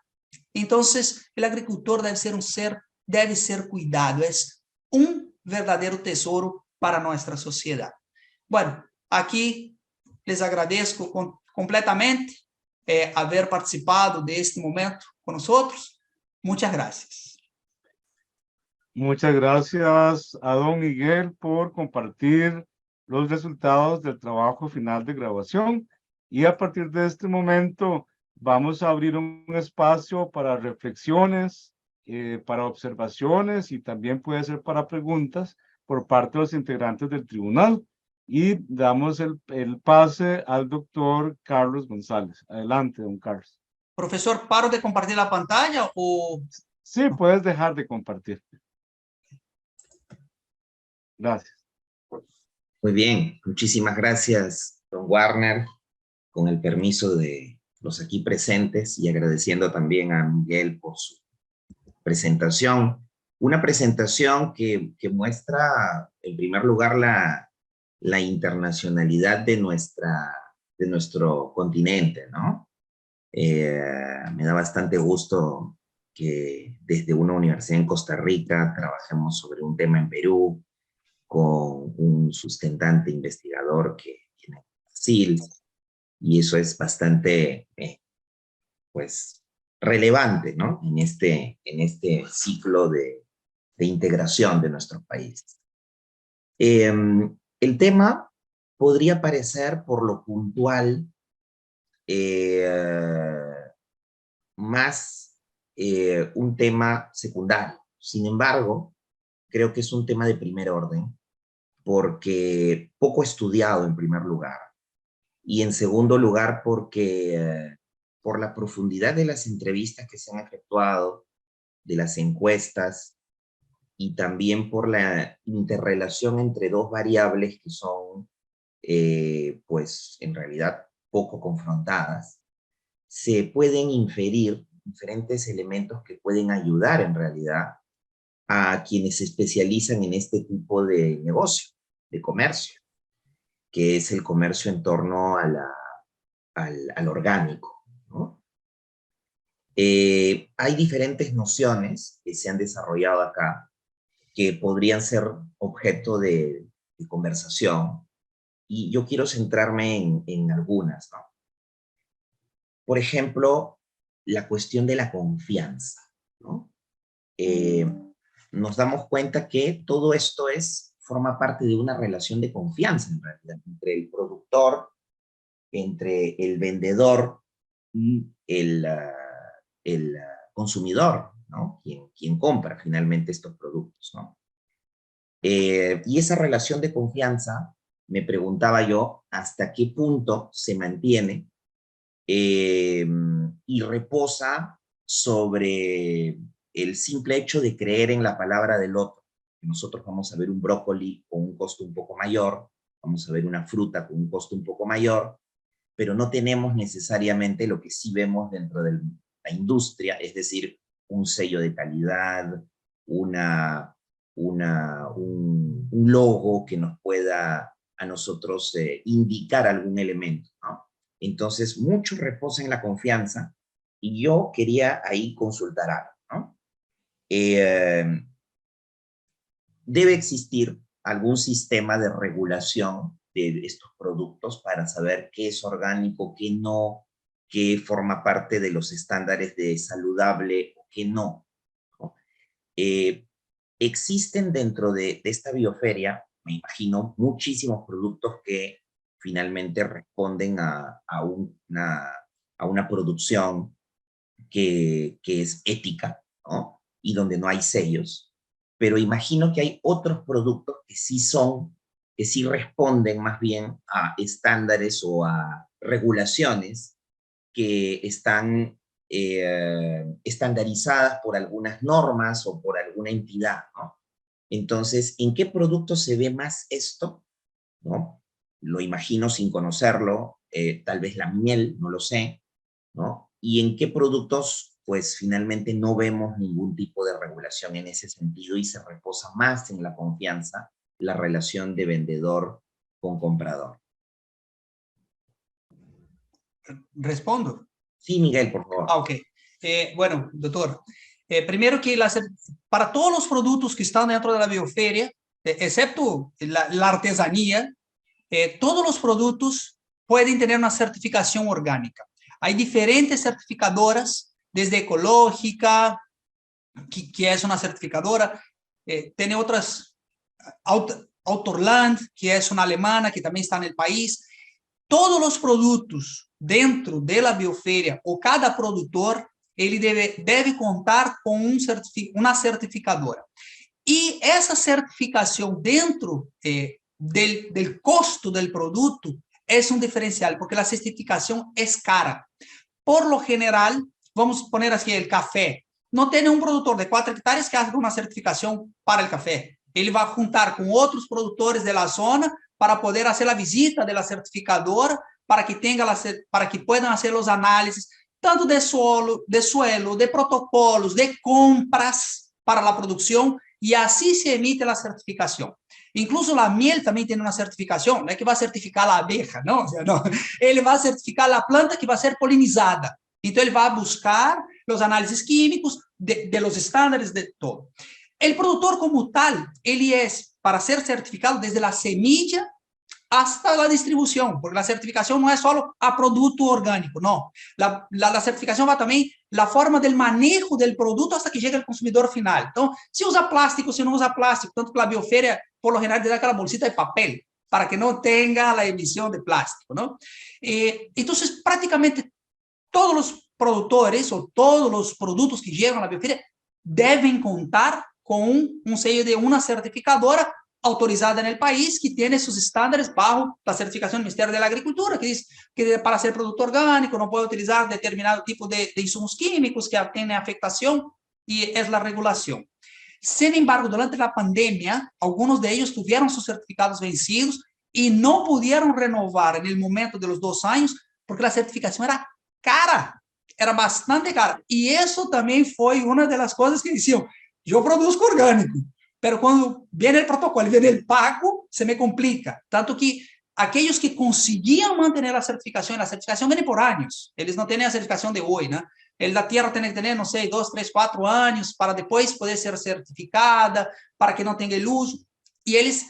Entonces, el agricultor debe ser cuidado, es un verdadero tesoro para nuestra sociedad. Bueno, aquí les agradezco completamente haber participado de este momento con nosotros. Muchas gracias. Muchas gracias a don Miguel por compartir los resultados del trabajo final de grabación. Y a partir de este momento vamos a abrir un espacio para reflexiones, para observaciones y también puede ser para preguntas por parte de los integrantes del tribunal. Y damos el pase al doctor Carlos González. Adelante, don Carlos. Profesor, ¿paro de compartir la pantalla o...? Sí, puedes dejar de compartir. Gracias. Muy bien, muchísimas gracias, don Warner, con el permiso de los aquí presentes y agradeciendo también a Miguel por su presentación. Una presentación que muestra, en primer lugar, la internacionalidad de nuestro continente, ¿no? Me da bastante gusto que desde una universidad en Costa Rica trabajemos sobre un tema en Perú, con un sustentante investigador que viene de Brasil, y eso es bastante, pues, relevante, ¿no? En este ciclo de integración de nuestro país. El tema podría parecer, por lo puntual, más un tema secundario. Sin embargo, creo que es un tema de primer orden, porque poco estudiado en primer lugar, y en segundo lugar porque por la profundidad de las entrevistas que se han efectuado, de las encuestas, y también por la interrelación entre dos variables que son, pues, en realidad poco confrontadas, se pueden inferir diferentes elementos que pueden ayudar en realidad a quienes se especializan en este tipo de negocio, de comercio, que es el comercio en torno al orgánico, ¿no? Hay diferentes nociones que se han desarrollado acá que podrían ser objeto de conversación, y yo quiero centrarme en algunas, ¿no? Por ejemplo, la cuestión de la confianza, ¿no? nos damos cuenta que todo esto forma parte de una relación de confianza, en realidad, entre el productor, entre el vendedor y el consumidor, ¿no? Quien compra finalmente estos productos, ¿no? Y esa relación de confianza, me preguntaba yo, hasta qué punto se mantiene y reposa sobre el simple hecho de creer en la palabra del otro. Nosotros vamos a ver un brócoli con un costo un poco mayor, vamos a ver una fruta con un costo un poco mayor, pero no tenemos necesariamente lo que sí vemos dentro de la industria, es decir, un sello de calidad, un logo que nos pueda a nosotros indicar algún elemento, ¿no? Entonces, mucho reposa en la confianza y yo quería ahí consultar algo, ¿no? Debe existir algún sistema de regulación de estos productos para saber qué es orgánico, qué no, qué forma parte de los estándares de saludable o qué no, ¿no? Existen dentro de esta bioferia, me imagino, muchísimos productos que finalmente responden a una producción que es ética, ¿no? Y donde no hay sellos, pero imagino que hay otros productos que sí responden más bien a estándares o a regulaciones que están estandarizadas por algunas normas o por alguna entidad, ¿no? Entonces, ¿en qué producto se ve más esto? ¿No? Lo imagino sin conocerlo, tal vez la miel, no lo sé, ¿no? Y en qué productos, pues finalmente no vemos ningún tipo de regulación en ese sentido y se reposa más en la confianza, la relación de vendedor con comprador. Respondo. Sí, Miguel, por favor. Ok. Bueno, doctor, primero que para todos los productos que están dentro de la bioferia, excepto la artesanía, todos los productos pueden tener una certificación orgánica. Hay diferentes certificadoras, desde Ecológica, que es una certificadora, tiene otras, Autorland, que es una alemana, que también está en el país. Todos los productos dentro de la bioferia, o cada productor, ele debe contar com uma certificadora. E essa certificação dentro del costo del produto é um diferencial, porque a certificação é cara. Por lo general, vamos poner assim, o café. Não tem nenhum produtor de 4 hectares que haga uma certificação para o café. Ele vai juntar com outros produtores da zona para poder fazer a visita da certificadora, para que puedan hacer os análises tanto de suelo, de protocolos, de compras para a produção, e assim se emite a certificação. Incluso a miel também tem uma certificação, não é que vai certificar a abeja, não, não. Ele vai certificar a planta que vai ser polinizada. Então, ele vai buscar os análises químicos de los estándares de todo. O produtor como tal, ele é para ser certificado desde a semilla hasta la distribución, porque la certificación no es solo a producto orgánico, no. La certificación va también la forma del manejo del producto hasta que llegue al consumidor final. Entonces, si usa plástico, si no usa plástico, tanto que la bioferia, por lo general, te da aquella bolsita de papel para que no tenga la emisión de plástico, ¿no? Entonces, prácticamente todos los productores o todos los productos que llegan a la bioferia deben contar con un sello de una certificadora autorizada en el país, que tiene sus estándares bajo la certificación del Ministerio de la Agricultura, que dice que para ser producto orgánico no puede utilizar determinado tipo de insumos químicos que tienen afectación, y es la regulación. Sin embargo, durante la pandemia, algunos de ellos tuvieron sus certificados vencidos y no pudieron renovar en el momento de los 2 años, porque la certificación era cara, era bastante cara. Y eso también fue una de las cosas que decían, yo produzco orgánico, pero cuando viene el protocolo, viene el pago, se me complica. Tanto que aquellos que conseguían mantener la certificación viene por años. Ellos no tienen la certificación de hoy, ¿no? La tierra tiene que tener, no sé, 2, 3, 4 años para después poder ser certificada, para que no tenga el uso. Y ellos,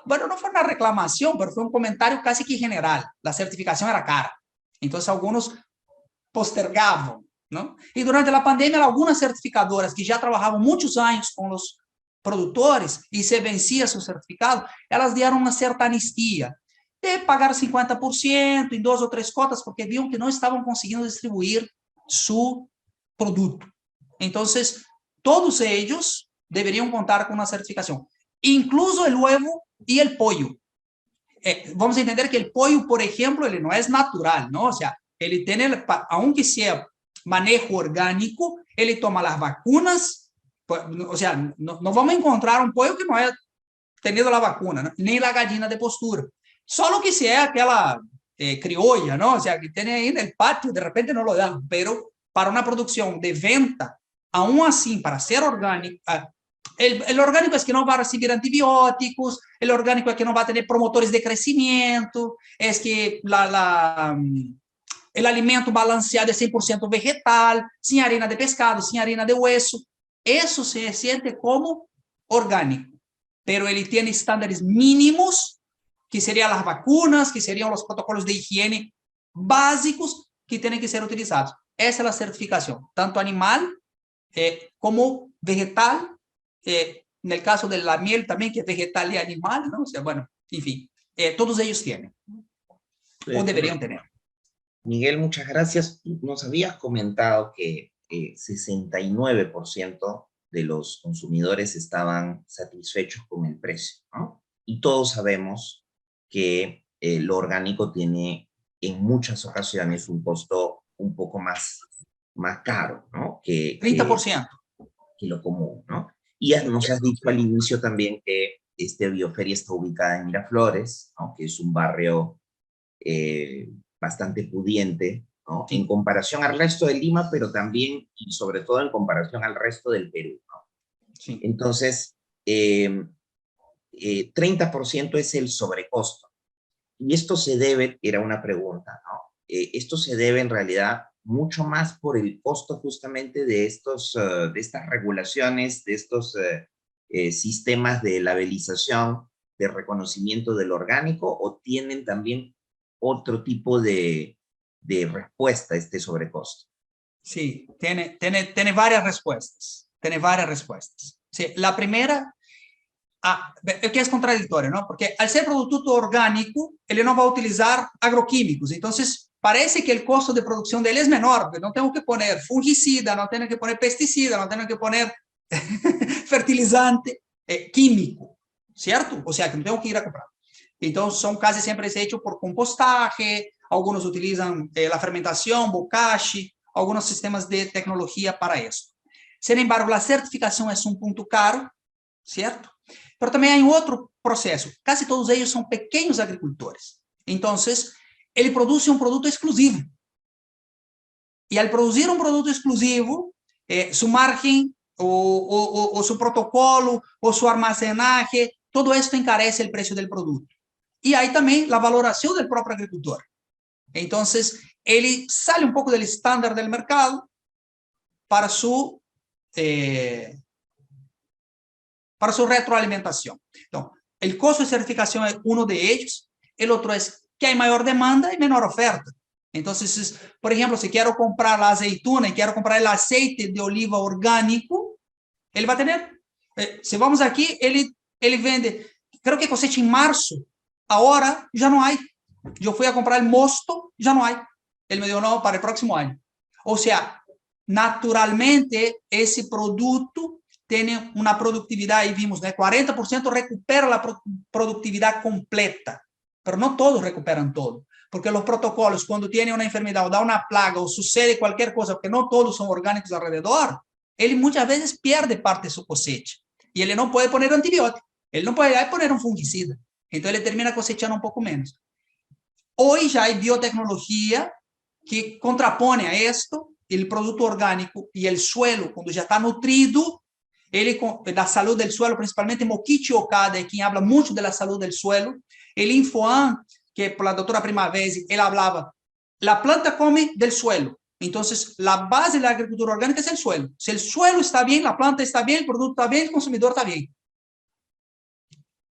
bueno, no fue una reclamación, pero fue un comentario casi que general. La certificación era cara. Entonces, algunos postergaban ¿no? Y durante la pandemia, algunas certificadoras que ya trabajaban muchos años con los productores y se vencía su certificado, elas dieron una cierta amnistía de pagar 50% en 2 o 3 cotas, porque vieron que no estaban consiguiendo distribuir su producto. Entonces, todos ellos deberían contar con una certificación, incluso el huevo y el pollo. Vamos a entender que el pollo, por ejemplo, ele no es natural, ¿no? O sea, ele tiene, aunque sea manejo orgánico, ele toma las vacunas, o sea, no vamos a encontrar un pollo que no haya tenido la vacuna, ¿no? Ni la gallina de postura. Solo que si es aquella criolla, ¿no? O sea, que tiene ahí en el patio, de repente no lo dan, pero para una producción de venta, aún así, para ser orgánico, el orgánico es que no va a recibir antibióticos, el orgánico es que no va a tener promotores de crecimiento, es que el alimento balanceado es 100% vegetal, sin harina de pescado, sin harina de hueso. Eso se siente como orgánico, pero él tiene estándares mínimos, que serían las vacunas, que serían los protocolos de higiene básicos que tienen que ser utilizados. Esa es la certificación, tanto animal como vegetal, en el caso de la miel también, que es vegetal y animal, ¿no? O sea, bueno, en fin, todos ellos tienen, o deberían tener. Miguel, muchas gracias. Nos habías comentado que 69% de los consumidores estaban satisfechos con el precio, ¿no? Y todos sabemos que lo orgánico tiene en muchas ocasiones un costo un poco más caro, ¿no? 30%. Que lo común, ¿no? Y nos has dicho al inicio también que Bioferia está ubicada en Miraflores, ¿no? Que es un barrio bastante pudiente, ¿no? En comparación al resto de Lima, pero también y sobre todo en comparación al resto del Perú, ¿no? Sí. Entonces, 30% es el sobrecosto. Y esto se debe, era una pregunta, ¿no? Esto se debe en realidad mucho más por el costo justamente de estas regulaciones, de estos sistemas de labelización, de reconocimiento del orgánico, o tienen también otro tipo de respuesta a este sobrecosto. Sí, tiene varias respuestas. Tiene varias respuestas. Sí, la primera, que es contradictorio, ¿no? Porque al ser producto orgánico, él no va a utilizar agroquímicos. Entonces, parece que el costo de producción de él es menor, porque no tengo que poner fungicida, no tengo que poner pesticida, no tengo que poner fertilizante químico, ¿cierto? O sea, que no tengo que ir a comprar. Entonces, son casi siempre hechos por compostaje, algunos utilizan la fermentación, bokashi, algunos sistemas de tecnología para eso. Sin embargo, la certificación es un punto caro, ¿cierto? Pero también hay otro proceso. Casi todos ellos son pequeños agricultores. Entonces, él produce un producto exclusivo. Y al producir un producto exclusivo, su margen o su protocolo o su almacenaje, todo esto encarece el precio del producto. Y hay también la valoración del propio agricultor. Entonces, él sale un poco del estándar del mercado para su retroalimentación. Entonces, el costo de certificación es uno de ellos. El otro es que hay mayor demanda y menor oferta. Entonces, por ejemplo, si quiero comprar la aceituna y quiero comprar el aceite de oliva orgánico, él va a tener, si vamos aquí, él vende, creo que cosecha en marzo, ahora ya no hay. Yo fui a comprar el mosto, ya no hay. Él me dijo, no, para el próximo año. O sea, naturalmente, ese producto tiene una productividad, ahí vimos, ¿no? 40% recupera la productividad completa, pero no todos recuperan todo, porque los protocolos, cuando tiene una enfermedad o da una plaga o sucede cualquier cosa, porque no todos son orgánicos alrededor, él muchas veces pierde parte de su cosecha y él no puede poner antibiótico, él no puede poner un fungicida, entonces él termina cosechando un poco menos. Hoy ya hay biotecnología que contrapone a esto, el producto orgánico y el suelo, cuando ya está nutrido, la salud del suelo, principalmente Mokichi Okada, quien habla mucho de la salud del suelo. El Infoam, que por la doctora Primavesi, él hablaba, la planta come del suelo. Entonces, la base de la agricultura orgánica es el suelo. Si el suelo está bien, la planta está bien, el producto está bien, el consumidor está bien.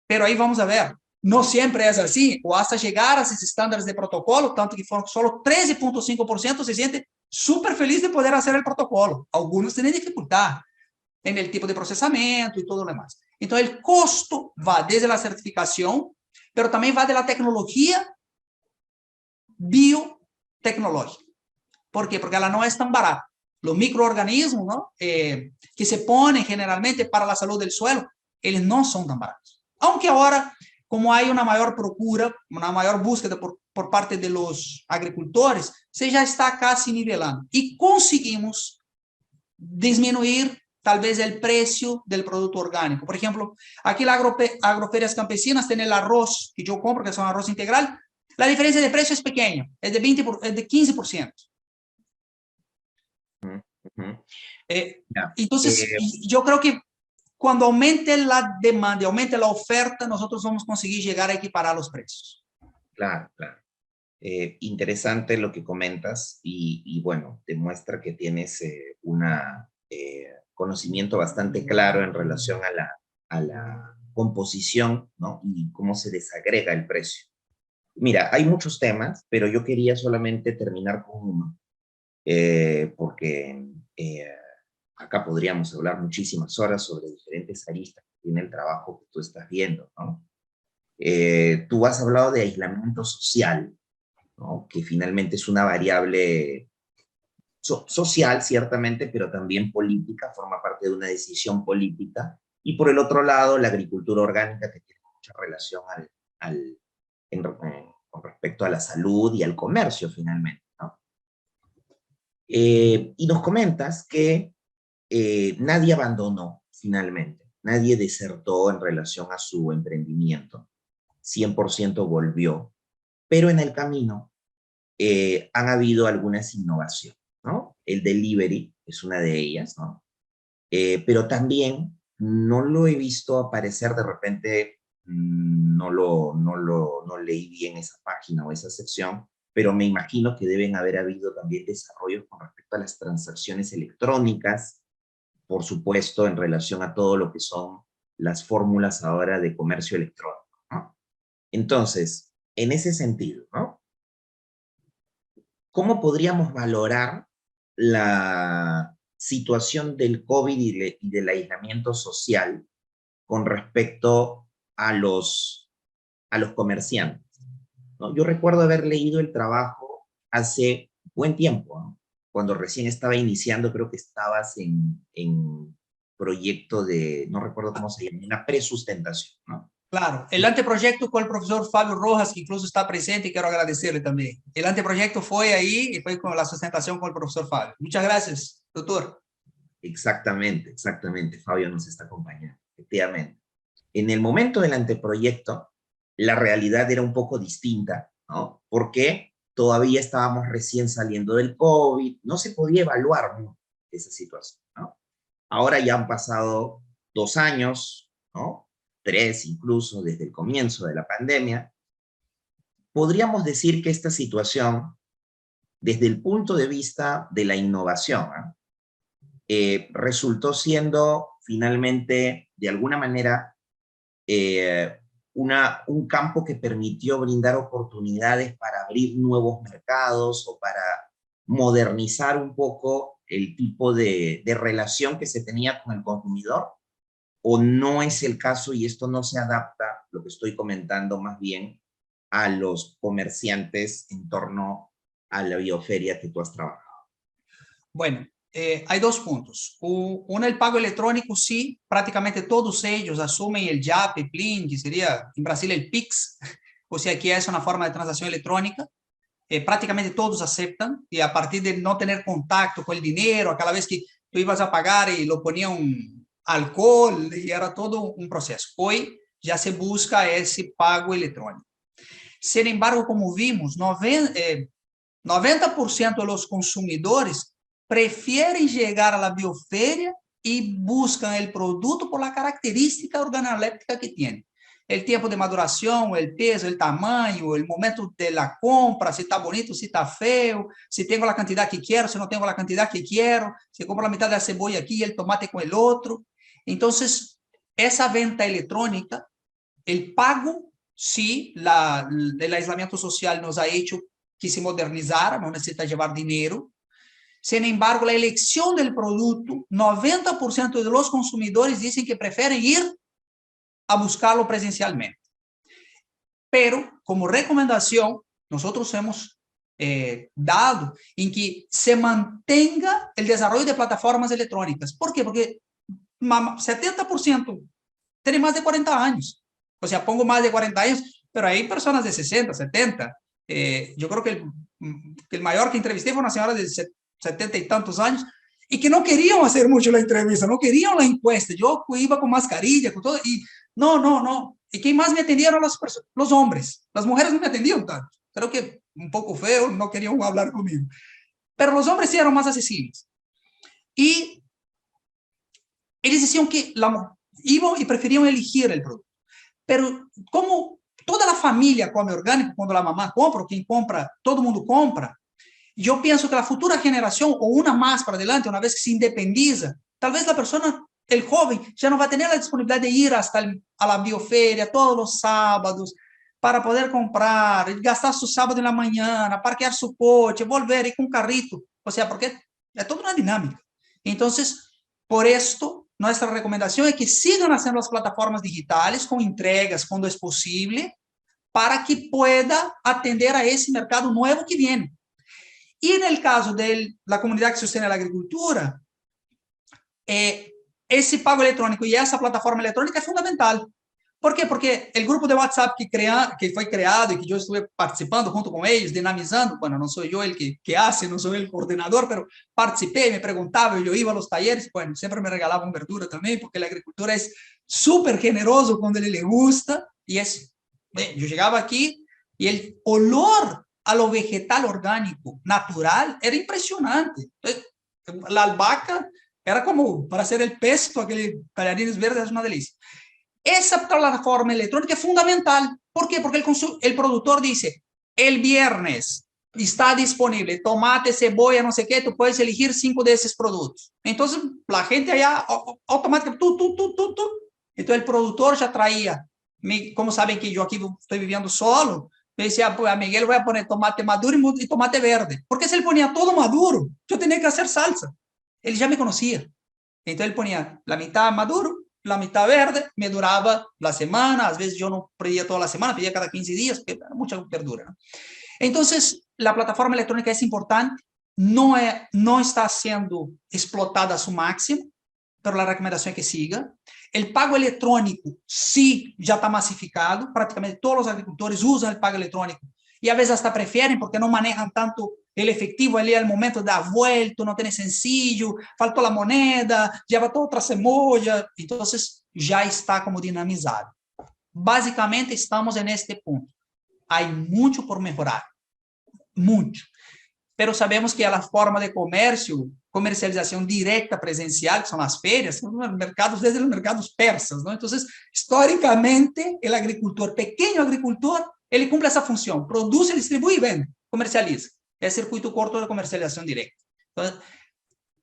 Pero ahí vamos a ver, no siempre es así, o hasta llegar a esos estándares de protocolo, tanto que fueron solo 13.5% se siente súper feliz de poder hacer el protocolo. Algunos tienen dificultad en el tipo de procesamiento y todo lo demás. Entonces, el costo va desde la certificación, pero también va de la tecnología biotecnológica. ¿Por qué? Porque ela não é tan barata. Los microorganismos, ¿no? Que se ponen generalmente para la salud del suelo, eles no son tan baratos. Aunque ahora, como hay una mayor procura, una mayor búsqueda por parte de los agricultores, se ya está casi nivelando. Y conseguimos disminuir tal vez el precio del producto orgánico. Por ejemplo, aquí las agroferias campesinas tienen el arroz que yo compro, que es un arroz integral. La diferencia de precio es pequeña, es de 15%. Ya. Entonces, yo creo que cuando aumente la demanda y aumente la oferta, nosotros vamos a conseguir llegar a equiparar los precios. Claro, claro. Interesante lo que comentas y bueno, demuestra que tienes un conocimiento bastante claro en relación a la composición, ¿no? Y cómo se desagrega el precio. Mira, hay muchos temas, pero yo quería solamente terminar con uno, porque acá podríamos hablar muchísimas horas sobre diferentes aristas que tiene el trabajo que tú estás viendo, ¿no? Tú has hablado de aislamiento social, ¿no? Que finalmente es una variable social, ciertamente, pero también política, forma parte de una decisión política. Y por el otro lado, la agricultura orgánica, que tiene mucha relación con respecto a la salud y al comercio, finalmente, ¿no? Y nos comentas que nadie abandonó, finalmente, nadie desertó en relación a su emprendimiento, 100% volvió, pero en el camino han habido algunas innovaciones, ¿no? El delivery es una de ellas, ¿no? Pero también no lo he visto aparecer de repente, no leí bien esa página o esa sección, pero me imagino que deben haber habido también desarrollos con respecto a las transacciones electrónicas, por supuesto, en relación a todo lo que son las fórmulas ahora de comercio electrónico, ¿no? Entonces, en ese sentido, ¿no? ¿Cómo podríamos valorar la situación del COVID y del aislamiento social con respecto a los comerciantes, ¿no? Yo recuerdo haber leído el trabajo hace buen tiempo, ¿no? Cuando recién estaba iniciando, creo que estabas en proyecto de, no recuerdo cómo se llama, una presustentación, ¿no? Claro, el anteproyecto con el profesor Fabio Rojas, que incluso está presente y quiero agradecerle también. El anteproyecto fue ahí y fue con la sustentación con el profesor Fabio. Muchas gracias, doctor. Exactamente, exactamente. Fabio nos está acompañando, efectivamente. En el momento del anteproyecto, la realidad era un poco distinta, ¿no? Porque todavía estábamos recién saliendo del COVID, no se podía evaluar, ¿no?, esa situación, ¿no? Ahora ya han pasado 2 años, ¿no? 3 incluso, desde el comienzo de la pandemia. Podríamos decir que esta situación, desde el punto de vista de la innovación, resultó siendo finalmente, de alguna manera, un campo que permitió brindar oportunidades para abrir nuevos mercados o para modernizar un poco el tipo de relación que se tenía con el consumidor, o no es el caso y esto no se adapta, lo que estoy comentando más bien, a los comerciantes en torno a la bioferia que tú has trabajado. Bueno, hay dos puntos. Uno, el pago electrónico, sí, prácticamente todos ellos asumen el YAP, el PLIN, que sería en Brasil el PIX, o sea que es una forma de transacción electrónica. Prácticamente todos aceptan, y a partir de no tener contacto con el dinero, a cada vez que tú ibas a pagar y lo ponían alcohol, y era todo un proceso. Hoy ya se busca ese pago electrónico. Sin embargo, como vimos, 90% de los consumidores prefieren llegar a la bioferia y buscan el producto por la característica organoléptica que tiene. El tiempo de maduración, el peso, el tamaño, el momento de la compra, si está bonito, si está feo, si tengo la cantidad que quiero, si no tengo la cantidad que quiero, si compro la mitad de la cebolla aquí y el tomate con el otro. Entonces, esa venta electrónica, el pago, sí, el aislamiento social nos ha hecho que se modernizara, no necesita llevar dinero, Sin embargo, la elección del producto, 90% de los consumidores dicen que prefieren ir a buscarlo presencialmente. Pero, como recomendación, nosotros hemos dado en que se mantenga el desarrollo de plataformas electrónicas. ¿Por qué? Porque 70% tienen más de 40 años. O sea, pongo más de 40 años, pero hay personas de 60, 70. Yo creo que el mayor que entrevisté fue una señora de 70 y tantos años, y que no querían hacer mucho la entrevista, no querían la encuesta. Yo iba con mascarilla, con todo, y no. Y quien más me atendían eran los hombres. Las mujeres no me atendían tanto. Creo que un poco feo, no querían hablar conmigo. Pero los hombres sí eran más accesibles. Y ellos decían que iban y preferían elegir el producto. Pero como toda la familia come orgánico, cuando la mamá compra, o quien compra, todo el mundo compra, yo pienso que la futura generación, o una más para adelante, una vez que se independiza, tal vez la persona, el joven, ya no va a tener la disponibilidad de ir hasta a la bioferia todos los sábados para poder comprar, gastar su sábado en la mañana, parquear su coche, volver y con carrito. O sea, porque es toda una dinámica. Entonces, por esto, nuestra recomendación es que sigan haciendo las plataformas digitales con entregas cuando es posible, para que pueda atender a ese mercado nuevo que viene. Y en el caso de la comunidad que sostiene la agricultura, ese pago electrónico y esa plataforma electrónica es fundamental. ¿Por qué? Porque el grupo de WhatsApp que fue creado y que yo estuve participando junto con ellos, dinamizando, bueno, no soy yo el que hace, no soy el coordinador, pero participé, me preguntaba, yo iba a los talleres, bueno, siempre me regalaban verdura también, porque el agricultor es súper generoso cuando le gusta, y yo llegaba aquí y el olor a lo vegetal orgánico, natural, era impresionante. Entonces, la albahaca era como para hacer el pesto, aquellos tallarines verdes, es una delicia. Esa plataforma electrónica es fundamental. ¿Por qué? Porque el productor dice, el viernes está disponible tomate, cebolla, no sé qué, tú puedes elegir 5 de esos productos. Entonces, la gente allá automáticamente, Entonces, el productor ya traía, como saben que yo aquí estoy viviendo solo, me decía, pues a Miguel voy a poner tomate maduro y tomate verde. Porque si él ponía todo maduro, yo tenía que hacer salsa. Él ya me conocía. Entonces, él ponía la mitad maduro, la mitad verde, me duraba la semana, a veces yo no pedía toda la semana, pedía cada 15 días, porque era mucha verdura, ¿no? Entonces, la plataforma electrónica es importante, no está siendo explotada a su máximo, pero la recomendación es que siga. El pago electrónico sí ya está masificado, prácticamente todos los agricultores usan el pago electrónico, y a veces hasta prefieren porque no manejan tanto el efectivo ali al momento da vuelto, no tiene sencillo, faltó la moneda, lleva toda otra cebolla, entonces ya está como dinamizado. Básicamente estamos en este punto. Hay mucho por mejorar, mucho. Pero sabemos que a forma de comercialización directa presencial, que son las ferias, son los mercados, desde los mercados persas, ¿no? Entonces, históricamente, el agricultor, pequeño agricultor, ele cumple esa función, produce, distribuye y vende, comercializa. Es circuito corto de comercialización directa. Entonces,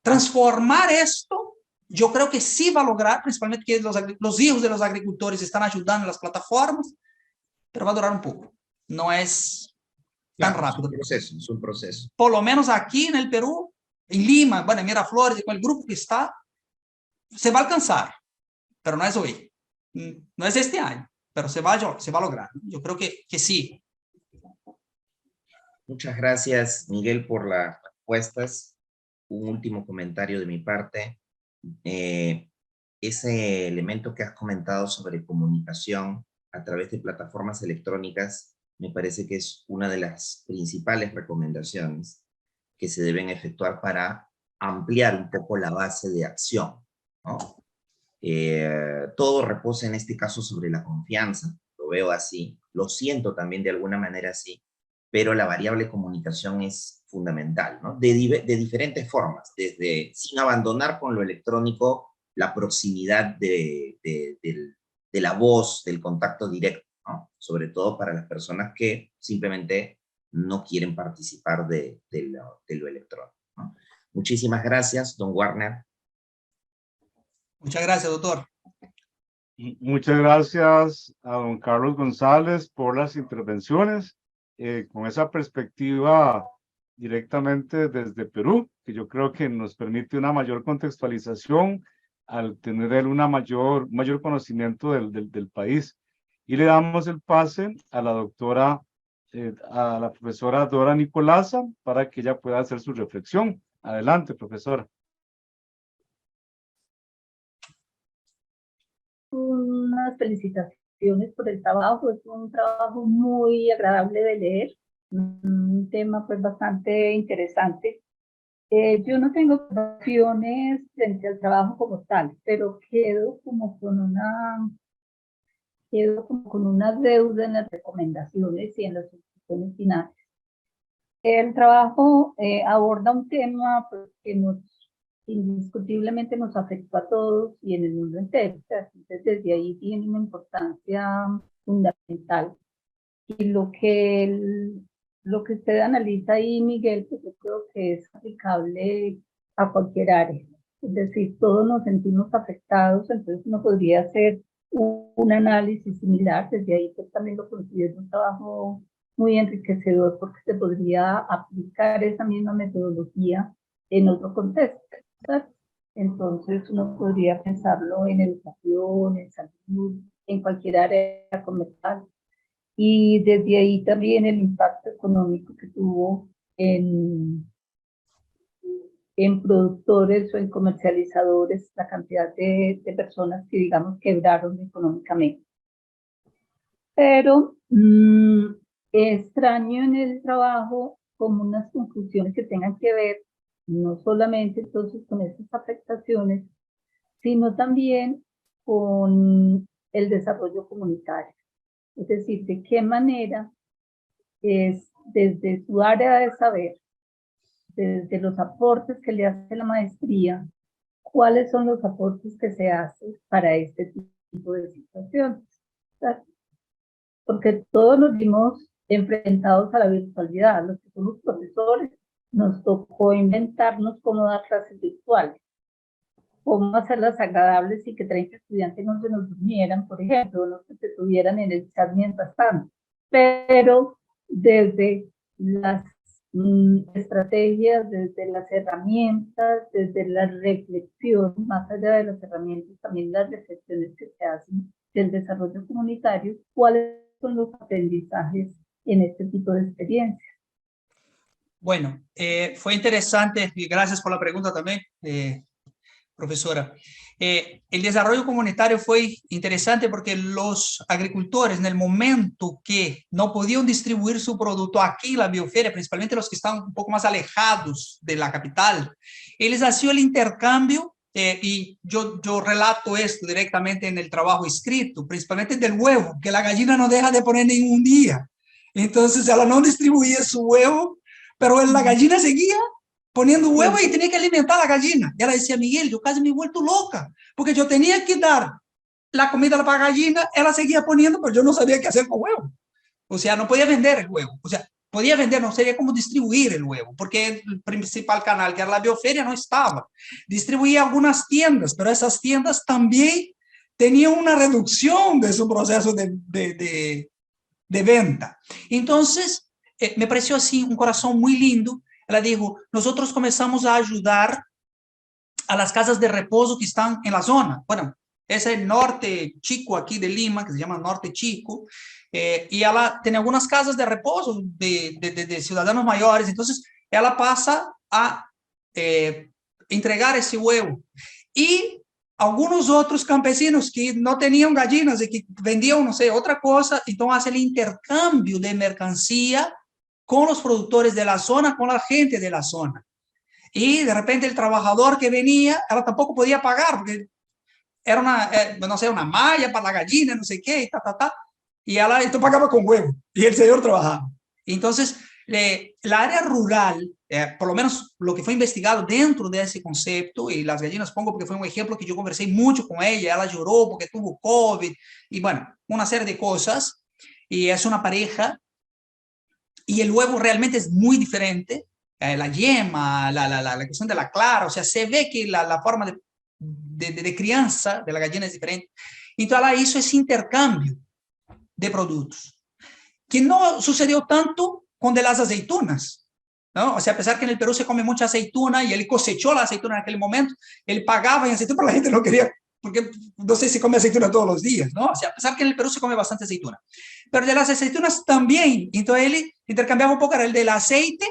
transformar esto, yo creo que sí va a lograr, principalmente que los hijos de los agricultores están ayudando en las plataformas, pero va a durar un poco. No es tan rápido. Es un proceso. Por lo menos aquí en el Perú, en Lima, bueno, en Miraflores, con el grupo que está, se va a alcanzar, pero no es hoy. No es este año, pero se va a lograr. Yo creo que sí. Muchas gracias, Miguel, por las respuestas. Un último comentario de mi parte. Ese elemento que has comentado sobre comunicación a través de plataformas electrónicas me parece que es una de las principales recomendaciones que se deben efectuar para ampliar un poco la base de acción, ¿no? Todo reposa en este caso sobre la confianza, lo veo así, lo siento también de alguna manera así, pero la variable comunicación es fundamental, ¿no? De diferentes formas, desde sin abandonar con lo electrónico la proximidad de la voz, del contacto directo, ¿no? Sobre todo para las personas que simplemente no quieren participar de lo electrónico, ¿no? Muchísimas gracias, don Warner. Muchas gracias, doctor. Muchas gracias a don Carlos González por las intervenciones. Con esa perspectiva directamente desde Perú, que yo creo que nos permite una mayor contextualización al tener él mayor conocimiento del país. Y le damos el pase a la doctora, a la profesora Dora Nicolasa, para que ella pueda hacer su reflexión. Adelante, profesora. Unas felicitaciones por el trabajo, es un trabajo muy agradable de leer, un tema pues bastante interesante. Yo no tengo opciones frente al trabajo como tal, pero quedo como con una deuda en las recomendaciones y en las instrucciones finales. El trabajo aborda un tema pues, que indiscutiblemente nos afectó a todos y en el mundo entero. Entonces, desde ahí tiene una importancia fundamental. Y lo que usted analiza ahí, Miguel, pues yo creo que es aplicable a cualquier área. Es decir, todos nos sentimos afectados, entonces uno podría hacer un análisis similar. Desde ahí pues también lo considero un trabajo muy enriquecedor porque se podría aplicar esa misma metodología en otro contexto, ¿sabes? Entonces uno podría pensarlo en educación, en salud, en cualquier área comercial. Y desde ahí también el impacto económico que tuvo en productores o en comercializadores, la cantidad de personas que, digamos, quebraron económicamente. Pero extraño en el trabajo como unas conclusiones que tengan que ver no solamente entonces con esas afectaciones, sino también con el desarrollo comunitario. Es decir, de qué manera es desde su área de saber, desde los aportes que le hace la maestría, cuáles son los aportes que se hacen para este tipo de situaciones. ¿Sabes? Porque todos nos vimos enfrentados a la virtualidad. Los que somos profesores, nos tocó inventarnos cómo dar clases virtuales, cómo hacerlas agradables y que 30 estudiantes no se nos durmieran, por ejemplo, no se detuvieran en el chat mientras tanto. Pero desde las estrategias, desde las herramientas, desde la reflexión, más allá de las herramientas, también las reflexiones que se hacen del desarrollo comunitario, ¿cuáles son los aprendizajes en este tipo de experiencias? Bueno, fue interesante y gracias por la pregunta también, profesora. El desarrollo comunitario fue interesante porque los agricultores, en el momento que no podían distribuir su producto aquí en la bioferia, principalmente los que están un poco más alejados de la capital, ellos hacían el intercambio. Y yo relato esto directamente en el trabajo escrito, principalmente del huevo, que la gallina no deja de poner ningún día. Entonces, ella no distribuía su huevo, pero la gallina seguía poniendo huevo y tenía que alimentar a la gallina. Y ella decía, Miguel, yo casi me he vuelto loca, porque yo tenía que dar la comida para la gallina, ella seguía poniendo, pero yo no sabía qué hacer con huevo. O sea, no podía vender el huevo. O sea, podía vender, no sabía cómo distribuir el huevo, porque el principal canal, que era la bioferia, no estaba. Distribuía algunas tiendas, pero esas tiendas también tenían una reducción de su proceso de venta. Entonces, me pareció así un corazón muy lindo. Ella dijo, nosotros comenzamos a ayudar a las casas de reposo que están en la zona. Bueno, es el norte chico aquí de Lima, que se llama Norte Chico, y ella tiene algunas casas de reposo de ciudadanos mayores. Entonces, ella pasa a entregar ese huevo. Y algunos otros campesinos que no tenían gallinas y que vendían, no sé, otra cosa, entonces hace el intercambio de mercancía con los productores de la zona, con la gente de la zona. Y de repente el trabajador que venía, ella tampoco podía pagar, porque era una, no sé, una malla para la gallina, no sé qué, y ella esto pagaba con huevo, y el señor trabajaba. Entonces, la área rural, por lo menos lo que fue investigado dentro de ese concepto, y las gallinas pongo porque fue un ejemplo que yo conversé mucho con ella lloró porque tuvo COVID, y bueno, una serie de cosas, y es una pareja, y el huevo realmente es muy diferente, la yema, la cuestión de la clara, o sea, se ve que la forma de crianza de la gallina es diferente. Entonces, ella hizo ese intercambio de productos, que no sucedió tanto con de las aceitunas, ¿no? O sea, a pesar que en el Perú se come mucha aceituna y él cosechó la aceituna en aquel momento, él pagaba en aceituna, pero la gente no quería, porque no sé si come aceituna todos los días, ¿no? O sea, a pesar que en el Perú se come bastante aceituna. Pero de las aceitunas también, entonces él intercambiaba un poco, era el del aceite,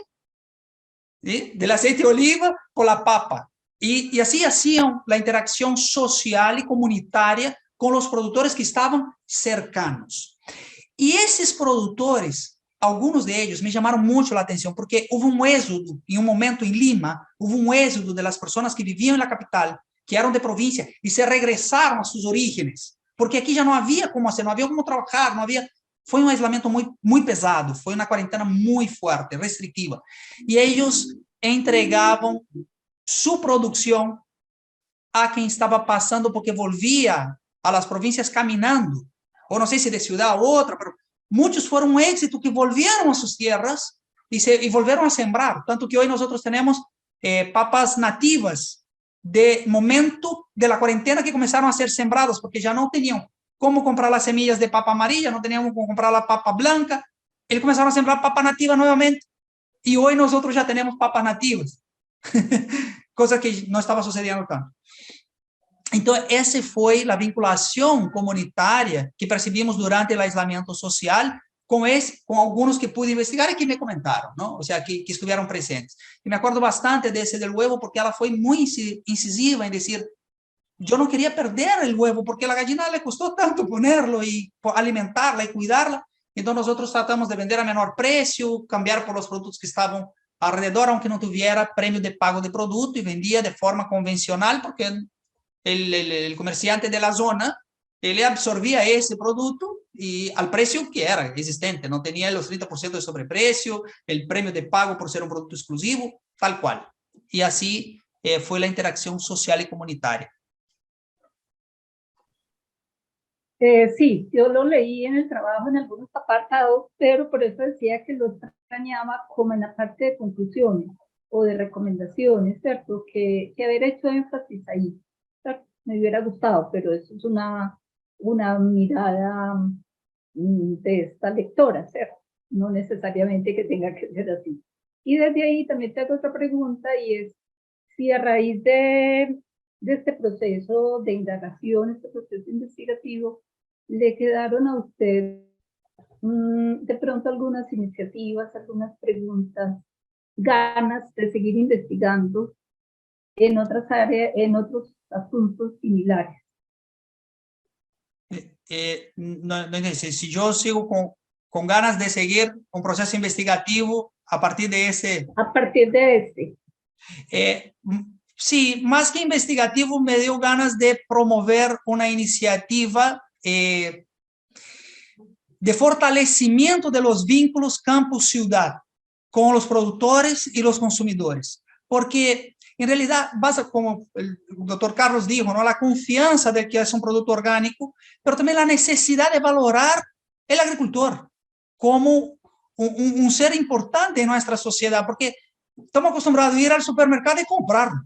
¿sí? Del aceite de oliva con la papa. Y así hacían la interacción social y comunitaria con los productores que estaban cercanos. Y esos productores, algunos de ellos me llamaron mucho la atención porque hubo un éxodo, en un momento en Lima, hubo un éxodo de las personas que vivían en la capital, que eran de provincia, y se regresaron a sus orígenes, porque aquí ya no había cómo hacer, no había cómo trabajar, no había... Foi um aislamiento muy pesado, foi uma quarentena muy fuerte, restrictiva. Y ellos entregaban su producción a quien estaba pasando porque volvía a las provincias caminando, o no sé si de ciudad a otra, pero muchos fueron un éxito que volvieron a sus tierras y volvieron a sembrar, tanto que hoy nosotros tenemos papas nativas de momento de la cuarentena que comenzaron a ser sembradas, porque ya no tenían cómo comprar las semillas de papa amarilla, no teníamos cómo comprar la papa blanca, ellos comenzaron a sembrar papa nativa nuevamente, y hoy nosotros ya tenemos papas nativas, cosa que no estaba sucediendo tanto. Então, essa foi a vinculação comunitária que percebimos durante o isolamento social com alguns que pude investigar e que me comentaram, não? Ou seja, que estiveram presentes. E me acordo bastante desse do huevo porque ela foi muito incisiva em dizer, eu não queria perder o huevo porque a gallina le custou tanto ponerlo e alimentarla e cuidarla, então nós tratamos de vender a menor preço, cambiar por os produtos que estavam alrededor, aunque não tivesse prêmio de pago de produto, e vendia de forma convencional, porque el comerciante de la zona, él absorbía ese producto y al precio que era existente, no tenía los 30% de sobreprecio, el premio de pago por ser un producto exclusivo, tal cual. Y así fue la interacción social y comunitaria. Sí, yo lo leí en el trabajo en algunos apartados, pero por eso decía que lo extrañaba como en la parte de conclusiones o de recomendaciones, ¿cierto? Que haber hecho énfasis ahí. Me hubiera gustado, pero eso es una mirada de esta lectora, ¿cierto? No necesariamente que tenga que ser así. Y desde ahí también te hago otra pregunta, y es si a raíz de este proceso de indagación, este proceso investigativo, le quedaron a usted de pronto algunas iniciativas, algunas preguntas, ganas de seguir investigando en otras áreas, en otros asuntos similares. No sé, si yo sigo con ganas de seguir un proceso investigativo a partir de ese... A partir de este. Sí, más que investigativo, me dio ganas de promover una iniciativa de fortalecimiento de los vínculos campo-ciudad con los productores y los consumidores. Porque en realidad, basta, como el doctor Carlos dijo, ¿no? La confianza de que es un producto orgánico, pero también la necesidad de valorar el agricultor como un ser importante en nuestra sociedad, porque estamos acostumbrados a ir al supermercado y comprarlo.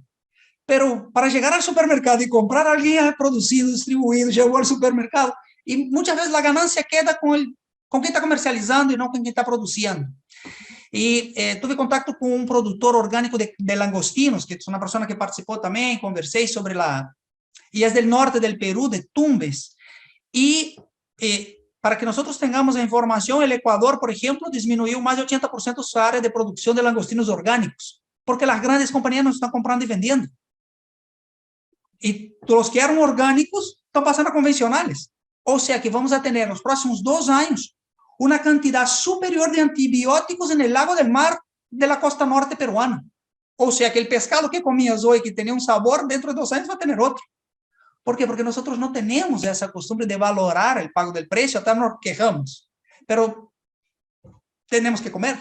Pero para llegar al supermercado y comprar, alguien ha producido, distribuido, llegó al supermercado, y muchas veces la ganancia queda con quien está comercializando y no con quien está produciendo. Y tuve contacto con un productor orgánico de langostinos, que es una persona que participó también, conversé sobre y es del norte del Perú, de Tumbes. Y para que nosotros tengamos la información, el Ecuador, por ejemplo, disminuyó más de 80% su área de producción de langostinos orgánicos, porque las grandes compañías nos están comprando y vendiendo. Y los que eran orgánicos están pasando a convencionales. O sea que vamos a tener en los próximos 2 años una cantidad superior de antibióticos en el lago del mar de la costa norte peruana. O sea que el pescado que comías hoy, que tenía un sabor, dentro de 2 años va a tener otro. ¿Por qué? Porque nosotros no tenemos esa costumbre de valorar el pago del precio, hasta nos quejamos, pero tenemos que comer.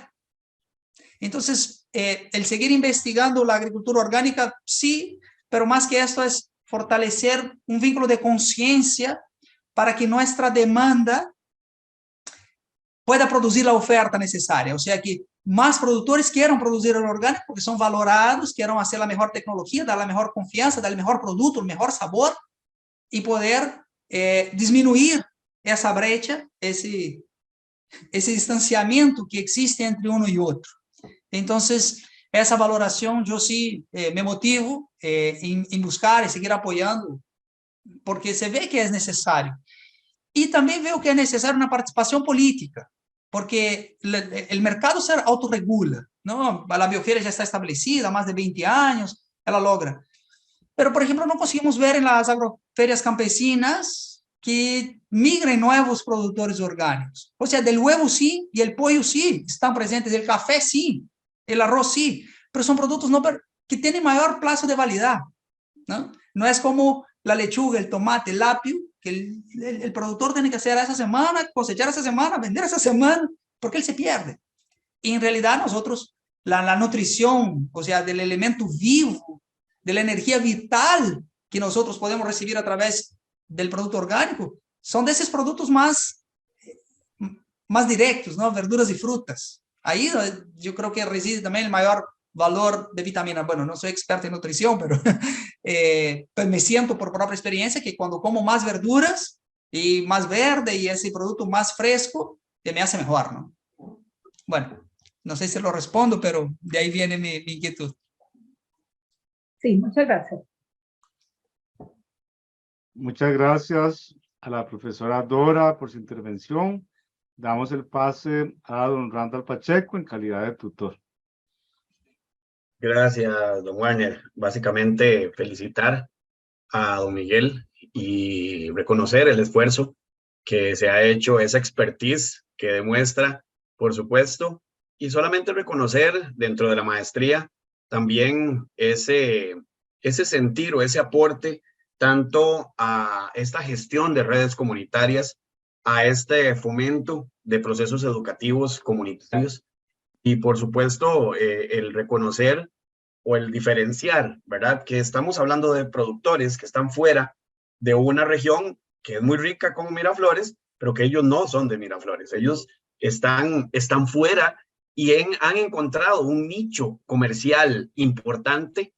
Entonces, el seguir investigando la agricultura orgánica, sí, pero más que esto es fortalecer un vínculo de conciencia para que nuestra demanda pueda producir la oferta necesaria. O sea, que más productores quieran producir el orgánico porque son valorados, quieran hacer la mejor tecnología, dar la mejor confianza, dar el mejor producto, el mejor sabor, y poder disminuir esa brecha, ese distanciamiento que existe entre uno y otro. Entonces, esa valoración yo sí me motivo en buscar y seguir apoyando, porque se ve que es necesario. Y también veo que es necesaria una participación política, porque el mercado se autorregula, ¿no? La Bioferia ya está establecida, más de 20 años, ela logra. Pero, por ejemplo, no conseguimos ver en las agroferias campesinas que migren nuevos productores orgánicos. O sea, del huevo sí, y el pollo sí, están presentes, el café sí, el arroz sí, pero son productos no, que tienen mayor plazo de validad, ¿no? No es como la lechuga, el tomate, el apio, que el productor tiene que hacer esa semana, cosechar esa semana, vender esa semana, porque él se pierde. Y en realidad nosotros, la nutrición, o sea, del elemento vivo, de la energía vital que nosotros podemos recibir a través del producto orgánico, son de esos productos más directos, ¿no? Verduras y frutas. Ahí yo creo que reside también el mayor valor de vitamina. Bueno, no soy experto en nutrición, pero pues me siento por propia experiencia que cuando como más verduras y más verde y ese producto más fresco, me hace mejor, ¿no? Bueno, no sé si lo respondo, pero de ahí viene mi inquietud. Sí, muchas gracias. Muchas gracias a la profesora Dora por su intervención. Damos el pase a don Randall Pacheco en calidad de tutor. Gracias, don Warner. Básicamente, felicitar a don Miguel y reconocer el esfuerzo que se ha hecho, esa expertise que demuestra, por supuesto, y solamente reconocer dentro de la maestría también ese sentir o ese aporte tanto a esta gestión de redes comunitarias, a este fomento de procesos educativos comunitarios y, por supuesto, el reconocer o el diferenciar, ¿verdad? Que estamos hablando de productores que están fuera de una región que es muy rica como Miraflores, pero que ellos no son de Miraflores. Ellos están fuera y han encontrado un nicho comercial importante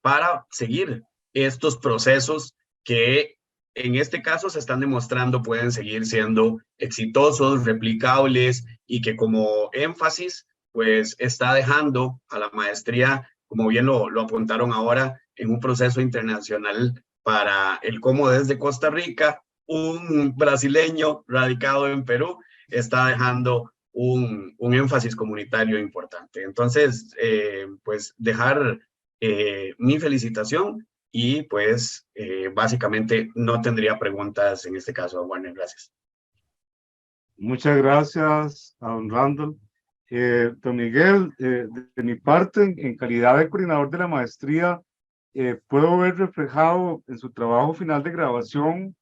para seguir estos procesos que en este caso se están demostrando pueden seguir siendo exitosos, replicables y que como énfasis pues está dejando a la maestría, como bien lo apuntaron ahora, en un proceso internacional para el cómo desde Costa Rica un brasileño radicado en Perú está dejando un énfasis comunitario importante. Entonces, pues dejar mi felicitación y pues básicamente no tendría preguntas en este caso, Warner. Gracias. Muchas gracias a don Randall. Don Miguel, de mi parte, en calidad de coordinador de la maestría, puedo ver reflejado en su trabajo final de graduación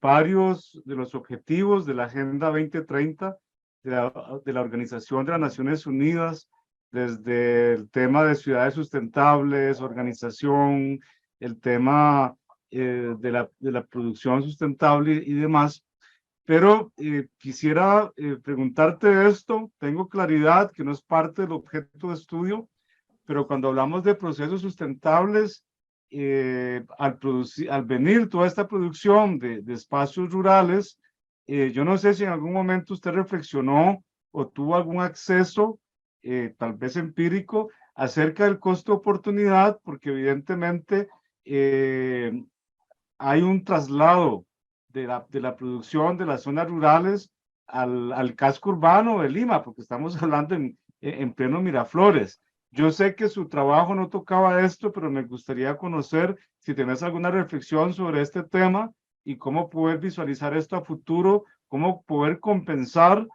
varios de los objetivos de la Agenda 2030 de la Organización de las Naciones Unidas, desde el tema de ciudades sustentables, organización, el tema de la producción sustentable y demás. Pero quisiera preguntarte esto, tengo claridad que no es parte del objeto de estudio, pero cuando hablamos de procesos sustentables, al venir toda esta producción de espacios rurales, yo no sé si en algún momento usted reflexionó o tuvo algún acceso, tal vez empírico, acerca del costo de oportunidad, porque evidentemente hay un traslado de la producción de las zonas rurales al casco urbano de Lima, porque estamos hablando en pleno Miraflores. Yo sé que su trabajo no tocaba esto, pero me gustaría conocer si tenés alguna reflexión sobre este tema y cómo poder visualizar esto a futuro, cómo poder compensar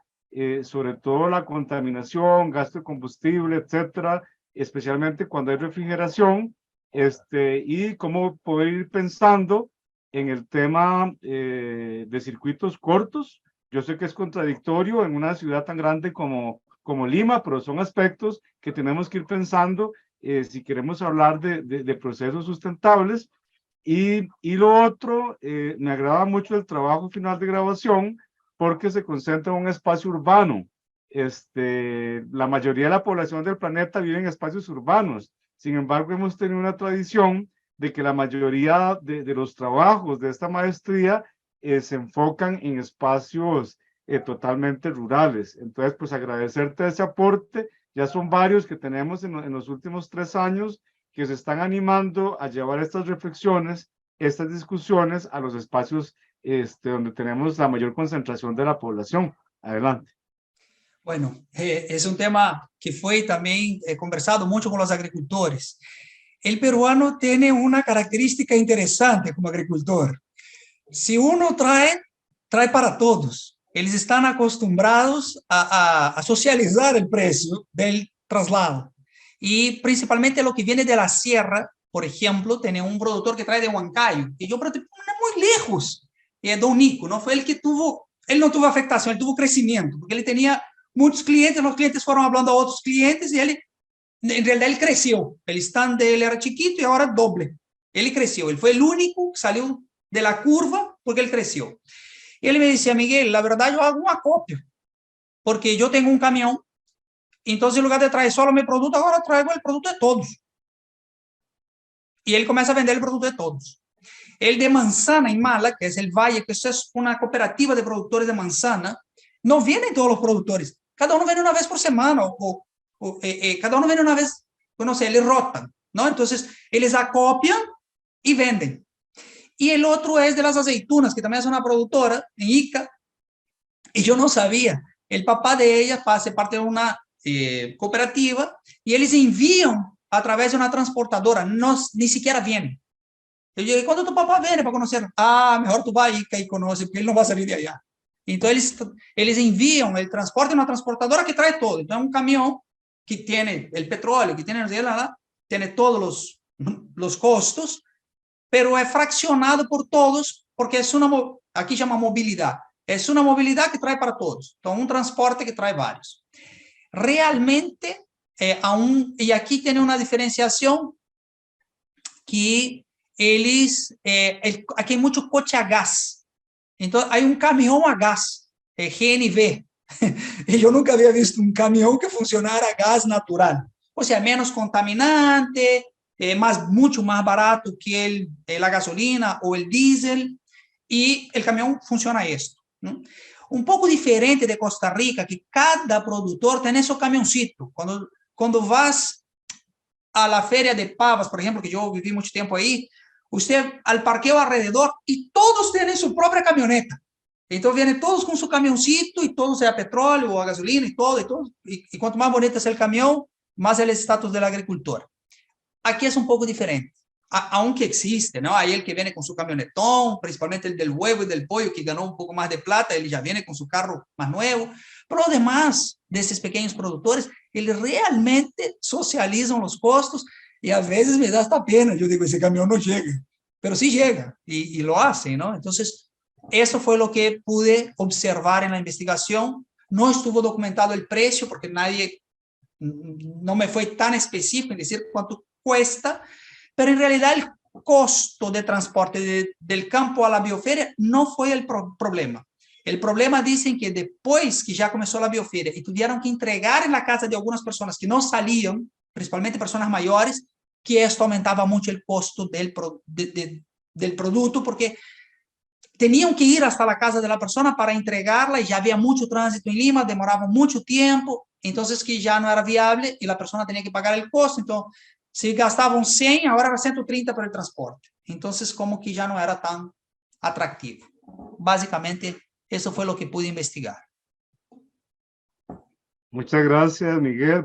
sobre todo la contaminación, gasto de combustible, etcétera, especialmente cuando hay refrigeración, y cómo poder ir pensando en el tema de circuitos cortos. Yo sé que es contradictorio en una ciudad tan grande como Lima, pero son aspectos que tenemos que ir pensando si queremos hablar de procesos sustentables. Y lo otro, me agrada mucho el trabajo final de grabación porque se concentra en un espacio urbano. La mayoría de la población del planeta vive en espacios urbanos. Sin embargo, hemos tenido una tradición de que la mayoría de los trabajos de esta maestría se enfocan en espacios totalmente rurales. Entonces, pues agradecerte ese aporte Ya son varios que tenemos en los últimos 3 años que se están animando a llevar estas reflexiones, estas discusiones a los espacios donde tenemos la mayor concentración de la población. Adelante. Bueno, es un tema que fue también conversado mucho con los agricultores. El peruano tiene una característica interesante como agricultor. Si uno trae para todos. Ellos están acostumbrados a socializar el precio del traslado. Y principalmente lo que viene de la sierra, por ejemplo, tiene un productor que trae de Huancayo, y yo, pero muy lejos, Don Nico, ¿no? Fue el que tuvo, él no tuvo afectación, él tuvo crecimiento, porque él tenía muchos clientes, los clientes fueron hablando a otros clientes, y él, en realidad, él creció. El stand de él era chiquito y ahora doble. Él creció, él fue el único que salió de la curva porque él creció. Y él me decía, Miguel, la verdad yo hago un acopio, porque yo tengo un camión, entonces en lugar de traer solo mi producto, ahora traigo el producto de todos. Y él comienza a vender el producto de todos. El de manzana en Mala, que es el Valle, que eso es una cooperativa de productores de manzana, no vienen todos los productores. Cada uno viene una vez por semana, cada uno viene una vez, no sé, les rotan, ¿no? Entonces, ellos acopian y venden. Y el otro es de las aceitunas, que también es una productora en Ica, y yo no sabía. El papá de ella hace parte de una cooperativa y ellos envían a través de una transportadora, no, ni siquiera vienen. Yo dije, ¿cuándo tu papá viene para conocer? Ah, mejor tú vas a Ica y conoce, porque él no va a salir de allá. Entonces, ellos envían el transporte en una transportadora que trae todo. Entonces, un camión que tiene el petróleo, que tiene todos los costos, pero es fraccionado por todos, porque es una, aquí llama movilidad, es una movilidad que trae para todos, entonces un transporte que trae varios. Realmente, y aquí tiene una diferenciación que ellos, aquí hay mucho coche a gas, entonces hay un camión a gas, GNV, y yo nunca había visto un camión que funcionara a gas natural, o sea, menos contaminante, mucho más barato que la gasolina o el diésel, y el camión funciona esto, ¿no? Un poco diferente de Costa Rica, que cada productor tiene su camioncito. Cuando vas a la feria de pavas, por ejemplo, que yo viví mucho tiempo ahí, usted al parqueo alrededor y todos tienen su propia camioneta. Entonces vienen todos con su camioncito y todo sea petróleo o a gasolina y todo. Y cuanto más bonito es el camión, más el estatus del agricultor. Aquí es un poco diferente, aunque existe, ¿no? Hay el que viene con su camionetón, principalmente el del huevo y del pollo, que ganó un poco más de plata, él ya viene con su carro más nuevo. Pero lo demás de estos pequeños productores, ellos realmente socializan los costos y a veces me da hasta pena. Yo digo, ese camión no llega, pero sí llega y lo hace, ¿no? Entonces, eso fue lo que pude observar en la investigación. No estuvo documentado el precio porque no me fue tan específico en decir cuánto cuesta, pero en realidad el costo de transporte del campo a la bioferia no fue el problema. El problema dicen que después que ya comenzó la bioferia y tuvieron que entregar en la casa de algunas personas que no salían, principalmente personas mayores, que esto aumentaba mucho el costo del producto, porque tenían que ir hasta la casa de la persona para entregarla y ya había mucho tránsito en Lima, demoraba mucho tiempo, entonces que ya no era viable y la persona tenía que pagar el costo. Entonces, si gastaban 100, ahora era 130 por el transporte. Entonces, como que ya no era tan atractivo. Básicamente, eso fue lo que pude investigar. Muchas gracias, Miguel.